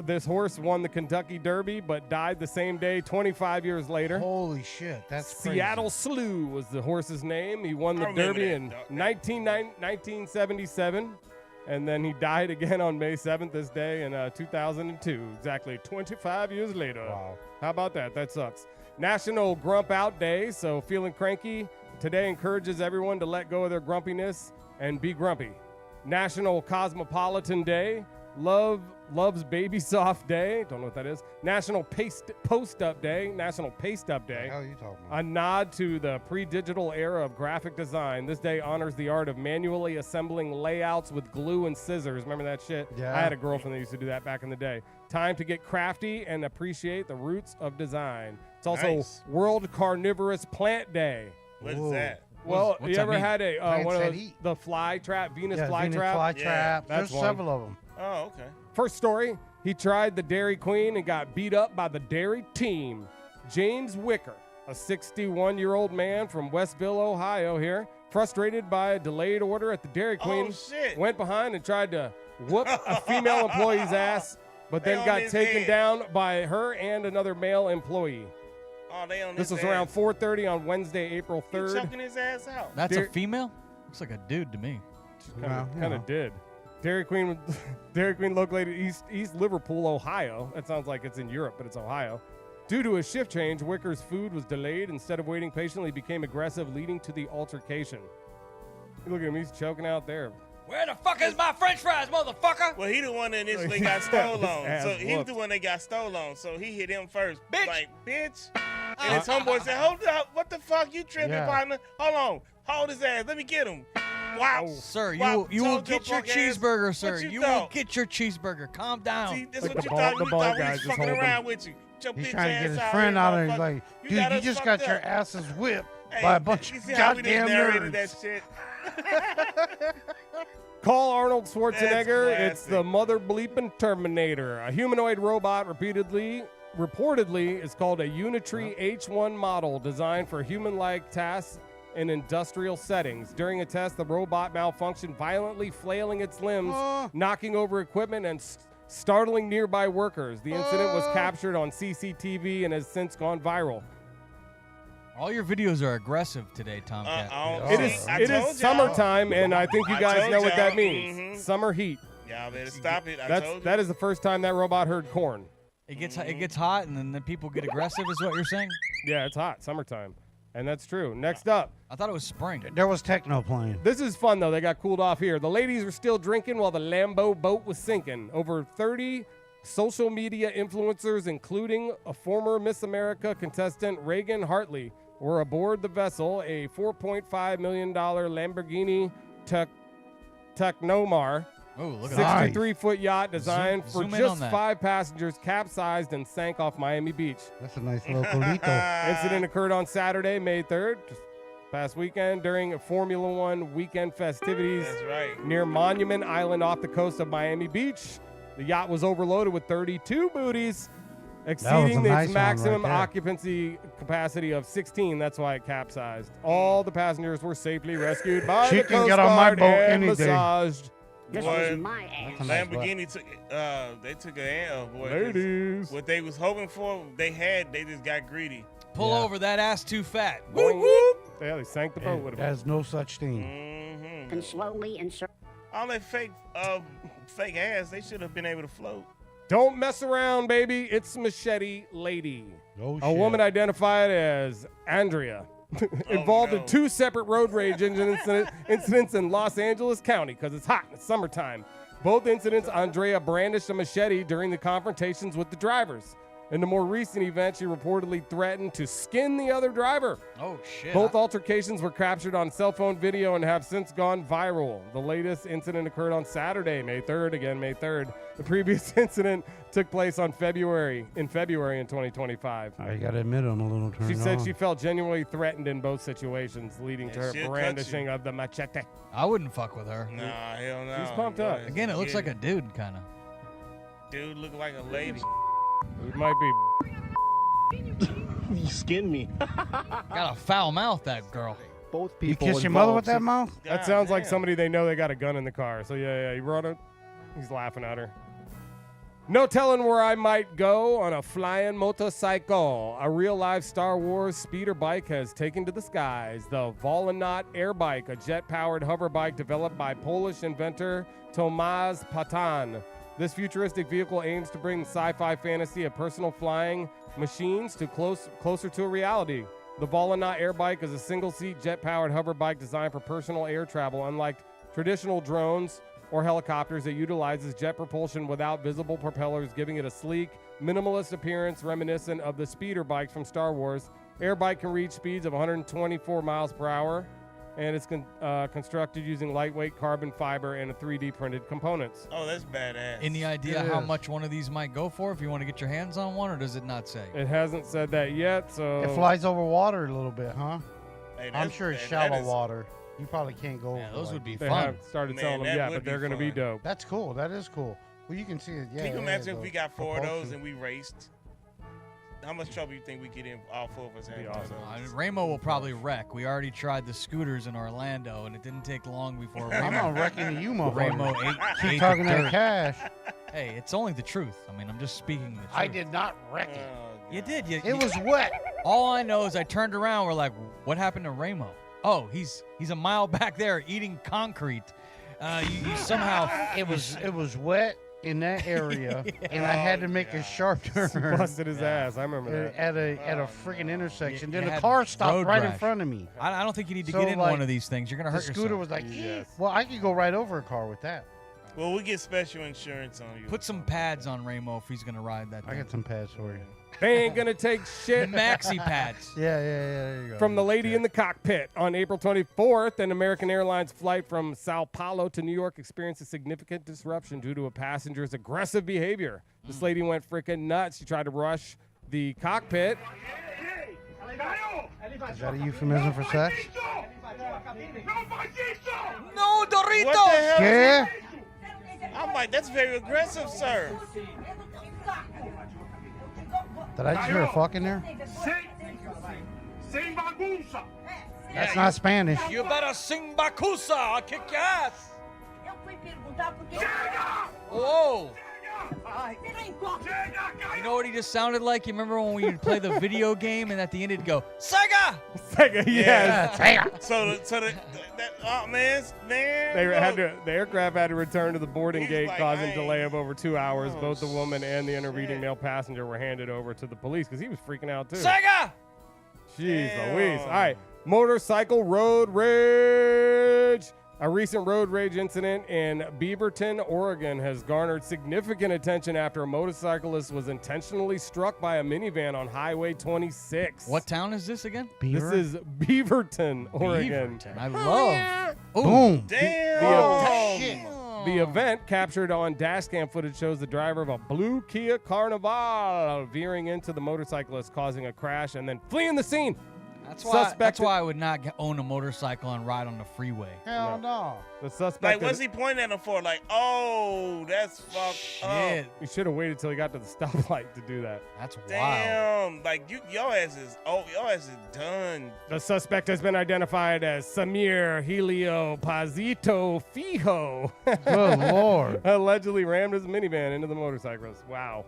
this horse won the Kentucky Derby, but died the same day 25 years later. Holy shit. That's crazy. Seattle Slew was the horse's name. He won the I remember Derby that, in dog. 1977, and then he died again on May 7th this day in 2002, exactly 25 years later. Wow. How about that? That sucks. National Grump Out Day, so feeling cranky today encourages everyone to let go of their grumpiness and be grumpy. National Cosmopolitan Day, Love's Baby Soft Day, don't know what that is. National Post Up Day, National Paste Up What the Day. hell are you talking about? A nod to the pre-digital era of graphic design. This day honors the art of manually assembling layouts with glue and scissors. Remember that shit? Yeah. I had a girlfriend that used to do that back in the day. Time to get crafty and appreciate the roots of design. It's also Nice. World Carnivorous Plant Day. What is Whoa. that? Well, what's you that ever mean? had a Plants one of that those, eat. the fly trap, Venus Yeah, fly trap? Fly Yeah, trap. that's There's one. several of them. Oh, okay. First story, he tried the Dairy Queen and got beat up by the dairy team. James Wicker, a 61-year-old man from Westville, Ohio here, frustrated by a delayed order at the Dairy Queen, shit. went behind and tried to whoop a female employee's ass, but They then on got his taken head. down by her and another male employee. Oh, they on This his was around ass. 4:30 on Wednesday, April You 3rd. choking his ass out. That's Dear- a female? Looks like a dude to me. Well, you Kind know. of did. Dairy Queen located East Liverpool, Ohio. That sounds like it's in Europe, but it's Ohio. Due to a shift change, Wicker's food was delayed. Instead of waiting patiently, he became aggressive, leading to the altercation. Look at him, he's choking out there. Where the fuck is my French fries, motherfucker? Well, he the one that initially got stole on. Ass So he was whooped. the one that got stole on. So he hit him first. Bitch. Like, bitch. And his homeboy said, hold up. What the fuck? You tripping, Yeah. partner? Hold on. Hold his ass. Let me get him. Wow. Sir, Wow, you will told your get your punk ass. cheeseburger, sir. What You thought? will get your cheeseburger. Calm down. See, this Like what the you ball- thought. the You ball thought we guys was just fucking hold 'em. around with you. Your He's bitch trying to ass get his out friend here, out of it. motherfucker. Like, You dude, got you us just fucked got your up. asses whipped Hey, by a bunch you of see how we just goddamn narrated nerds. that shit? Call Arnold Schwarzenegger. That's It's the mother bleeping Terminator. A humanoid robot reportedly is called a Unitree H1 model designed for human-like tasks in industrial settings. During a test, the robot malfunctioned, violently flailing its limbs, knocking over equipment, and startling nearby workers. The incident was captured on CCTV and has since gone viral. All your videos are aggressive today, Tomcat. It is summertime, and I think you guys know what that means. Summer heat. Y'all better stop it. I told you. That is the first time that robot heard corn. It gets hot, and then the people get aggressive, is what you're saying? Yeah, it's hot, summertime. And that's true. Next up. I thought it was spring. There was techno playing. This is fun, though. They got cooled off here. The ladies were still drinking while the Lambo boat was sinking. Over 30 social media influencers, including a former Miss America contestant, Reagan Hartley, were aboard the vessel, a $4.5 million Lamborghini Technomar. Oh, look at that. 63-foot yacht designed for zoom in on just that. 5 passengers, capsized and sank off Miami Beach. That's a nice little colito. Incident occurred on Saturday, May 3rd, just past weekend, during a Formula One weekend festivities That's right. near Monument Island off the coast of Miami Beach. The yacht was overloaded with 32 booties, exceeding nice its one maximum right there. occupancy capacity of 16. That's why it capsized. All the passengers were safely rescued by She the can Coast get on my Guard boat and any day. massaged. This Boy, was my ass. That's a nice Lamborghini took they took an L, boy. 'cause Ladies. What they was hoping for, they just got greedy. Pull over, that ass too fat. Whoop, whoop. Yeah, they sank the boat with them. There's no such thing. Mm-hmm. And slowly insert. All that fake ass, they should have been able to float. Don't mess around, baby. It's Machete Lady. Oh, A woman identified as Andrea involved in 2 separate road rage incidents in Los Angeles County because it's hot. It's summertime. Both incidents, Andrea brandished a machete during the confrontations with the drivers. In the more recent event, she reportedly threatened to skin the other driver. Oh, shit. Both altercations were captured on cell phone video and have since gone viral. The latest incident occurred on Saturday, May 3rd. Again, May 3rd. The previous incident took place in February in 2025. I gotta admit, I'm a little turned She said on. she felt genuinely threatened in both situations, leading to Yeah, her she'll cut brandishing you. of the machete. I wouldn't fuck with her. Nah, hell no. She's pumped Go up. ahead. Again, it looks Yeah. like a dude, kind of. Dude look like a lady. It might be. You skinned me. Got a foul mouth, that girl. Both You people. kiss your mother with that mouth? That God sounds like damn. somebody they know they got a gun in the car. So yeah, he brought it. He's laughing at her. No telling where I might go on a flying motorcycle. A real-life Star Wars speeder bike has taken to the skies. The Volanaut Air Bike, a jet-powered hover bike developed by Polish inventor Tomasz Patan. This futuristic vehicle aims to bring sci-fi fantasy of personal flying machines to closer to a reality. The Volanaut Air Bike is a single-seat jet-powered hover bike designed for personal air travel, unlike traditional drones or helicopters. It utilizes jet propulsion without visible propellers, giving it a sleek, minimalist appearance reminiscent of the speeder bikes from Star Wars. Air bike can reach speeds of 124 miles per hour, and it's constructed using lightweight carbon fiber and 3D printed components. Oh, that's badass. Any idea It how is. much one of these might go for if you want to get your hands on one, or does it not say? It hasn't said that yet, so It flies over water a little bit, huh? Hey, I'm that's- sure it's that shallow is- water. You probably can't go Yeah, over those like would be they fun. haven't started Man, selling them that yet, would but be they're going to be fun. dope. That's cool. That is cool. Well, you can see it. Yeah. Can you it imagine has if we a got 4 of those propulsion. and we raced? How much trouble you think we get in all 4 of us having Be one of awesome. those? Ramo will probably wreck. We already tried the scooters in Orlando, and it didn't take long before I'm Ramo, not wrecking you, Ramo motherfucker. ate Keep the talking that dirt. cash. Hey, it's only the truth. I mean, I'm just speaking the truth. I did not wreck it. Oh, You God. did. It was wet. All I know is I turned around. We're like, what happened to Ramo? Oh, he's a mile back there eating concrete. You somehow It was wet in that area, and I had to make a sharp turn Busted his ass. I remember that. at a freaking intersection. You Then a had car stopped road right in rash. front of me. I don't think you need to So, get in like, one of these things. You're gonna The hurt scooter yourself. was like, Yes. well, I could go right over a car with that. Well, we get special insurance on you. Put some pads on Ramo if he's gonna ride that I thing. got some pads for you. They ain't gonna take shit Maxi pads. Yeah, there you go. from the lady in the cockpit. On April 24th, an American Airlines flight from Sao Paulo to New York experienced a significant disruption due to a passenger's aggressive behavior. This lady went freaking nuts. She tried to rush the cockpit. Is that a euphemism for sex? No Doritos. What the hell? Yeah. I'm like, that's very aggressive, sir. Did I just hear a fuck in there? That's not Spanish. You better sing Bakusa. I'll kick your ass. Whoa. You know what he just sounded like? You remember when we would play the video game and at the end it'd go, Sega! Sega, yes. The aircraft had to return to the boarding He's gate, like, causing I delay ain't- of over 2 hours. Oh, Both the woman and the intervening shit. male passenger were handed over to the police because he was freaking out too. Sega! Jeez Damn. Louise. All right. Motorcycle road rage. A recent road rage incident in Beaverton, Oregon has garnered significant attention after a motorcyclist was intentionally struck by a minivan on Highway 26. What town is this again? Beaver? This is Beaverton, Oregon. Beaverton. I love. Ooh. Boom. Damn. The event, captured on dashcam footage, shows the driver of a blue Kia Carnival veering into the motorcyclist, causing a crash and then fleeing the scene. That's why I would not own a motorcycle and ride on the freeway. Hell no. The suspect. Like, what's he pointing at him for? Like, oh, that's fucked Shit. up. He should have waited till he got to the stoplight to do that. That's wild. Damn. Like, your ass is done. The suspect has been identified as Samir Helio Pazito Fijo. Good Lord. Allegedly rammed his minivan into the motorcyclist. Wow.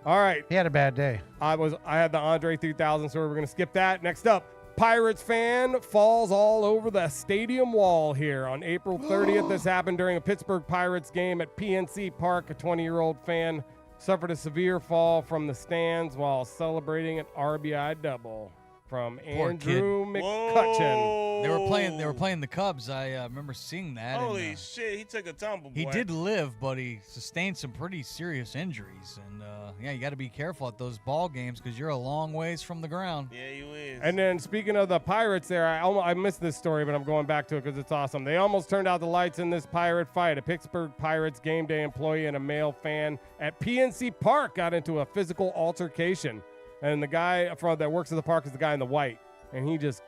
All right. He had a bad day. I had the Andre 3000 story. We're going to skip that. Next up, Pirates fan falls all over the stadium wall here. On April 30th, this happened during a Pittsburgh Pirates game at PNC Park. A 20-year-old fan suffered a severe fall from the stands while celebrating an RBI double from Poor Andrew McCutcheon. They were playing the Cubs. I remember seeing that. Holy and, shit, he took a tumble, boy. he did live, but he sustained some pretty serious injuries. And yeah, you got to be careful at those ball games because you're a long ways from the ground. Yeah, you is. And then speaking of the Pirates there, I missed this story, but I'm going back to it because it's awesome. They almost turned out the lights in this Pirate fight. A Pittsburgh Pirates game day employee and a male fan at PNC Park got into a physical altercation. And the guy that works at the park is the guy in the white. And he just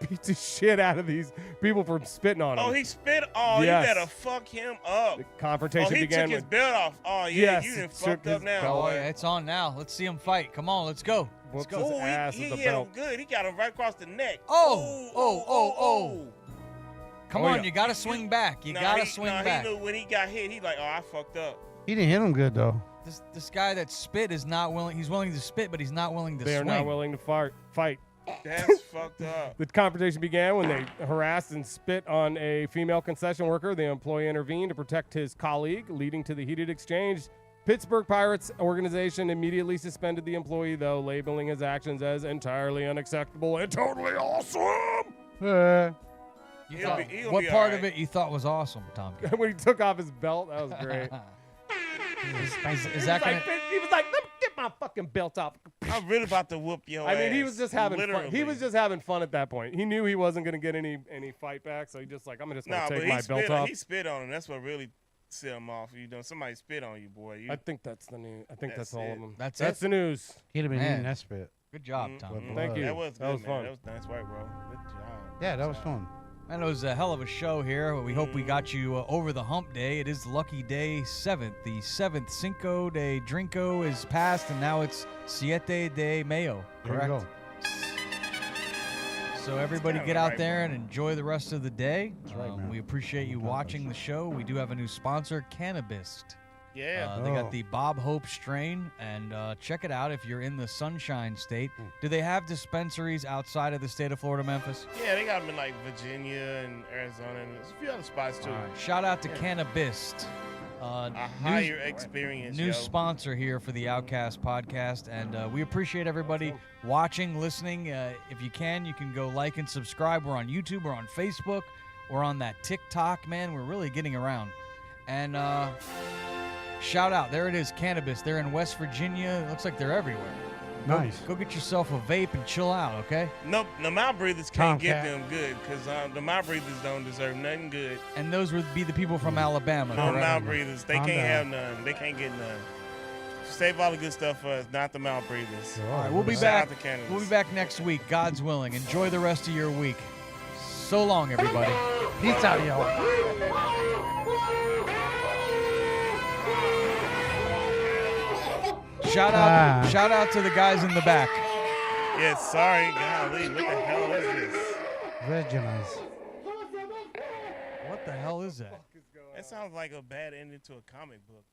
beats the shit out of these people for spitting on him. Oh, he spit? Oh, Yes. you better fuck him up. The confrontation he began took his with belt off. Oh, yeah, Yes, you done took fucked up his now, belt Oh, boy. yeah, it's on now. Let's see him fight. Come on, let's go. whoops go. his Oh, ass he with the hit him belt. good. He got him right across the neck. Oh. Come Oh, on, yeah. you got to swing back. You Nah, got to he- swing nah, back. He knew when he got hit, he like, oh, I fucked up. He didn't hit him good, though. This guy that spit is not willing. He's willing to spit, but he's not willing to They are swing. not willing to fight. That's fucked up. The confrontation began when they harassed and spit on a female concession worker. The employee intervened to protect his colleague, leading to the heated exchange. Pittsburgh Pirates organization immediately suspended the employee, though, labeling his actions as entirely unacceptable and totally awesome. You He'll thought- be- he'll what be part alright. of it you thought was awesome, Tom? When he took off his belt, that was great. Is that gonna? He was like, let me get my fucking belt off. I'm really about to whoop your I mean, ass. he was just having Literally. fun. He was just having fun at that point. He knew he wasn't going to get any fight back, so he just like, I'm just going Nah, to but take my belt off. he spit on him. That's what really set him off. You know, somebody spit on you, boy. I think that's the news. I think that's That's all it. of them. That's That's it? the news. He'd have been Man. eating that spit. Good job, Tom. Mhm. Thank you. That was good, That was man. fun. That was nice work, bro. Good job. Yeah, that was fun. Man, it was a hell of a show here. We hope we got you over the hump day. It is lucky day 7th. The 7th Cinco de Drinko is passed, and now it's Siete de Mayo. There you Correct? go. So everybody kinda get out right, there bro. and enjoy the rest of the day. That's right, man. We appreciate you watching the show. We do have a new sponsor, Cannabist. Yeah. They Oh. got the Bob Hope strain, and check it out if you're in the Sunshine State. Do they have dispensaries outside of the state of Florida, Memphis? Yeah, they got them in like Virginia and Arizona and there's a few other spots too. All right. Shout out to Cannabist. A New- higher experience, New yo. sponsor here for the Outcast Podcast, and we appreciate everybody watching, listening. If you can go like and subscribe. We're on YouTube, we're on Facebook, we're on that TikTok, man. We're really getting around. And shout out. There it is, cannabis. They're in West Virginia. It looks like they're everywhere. Nice. Go get yourself a vape and chill out, okay? Nope, the mouth breathers can't get Tomcat. them good because the mouth breathers don't deserve nothing good. And those would be the people from Alabama. No correct? mouth breathers, they Calm can't down. have none. They can't get none. Save all the good stuff for us, not the mouth breathers. All right, we'll be Shout back. out to cannabis. We'll be back next week, God's willing. Enjoy the rest of your week. So long, everybody. Peace out, y'all. Shout out to the guys in the back. Yes, sorry, golly, what the hell is this? Vaginas. What the hell is that? That sounds like a bad ending to a comic book.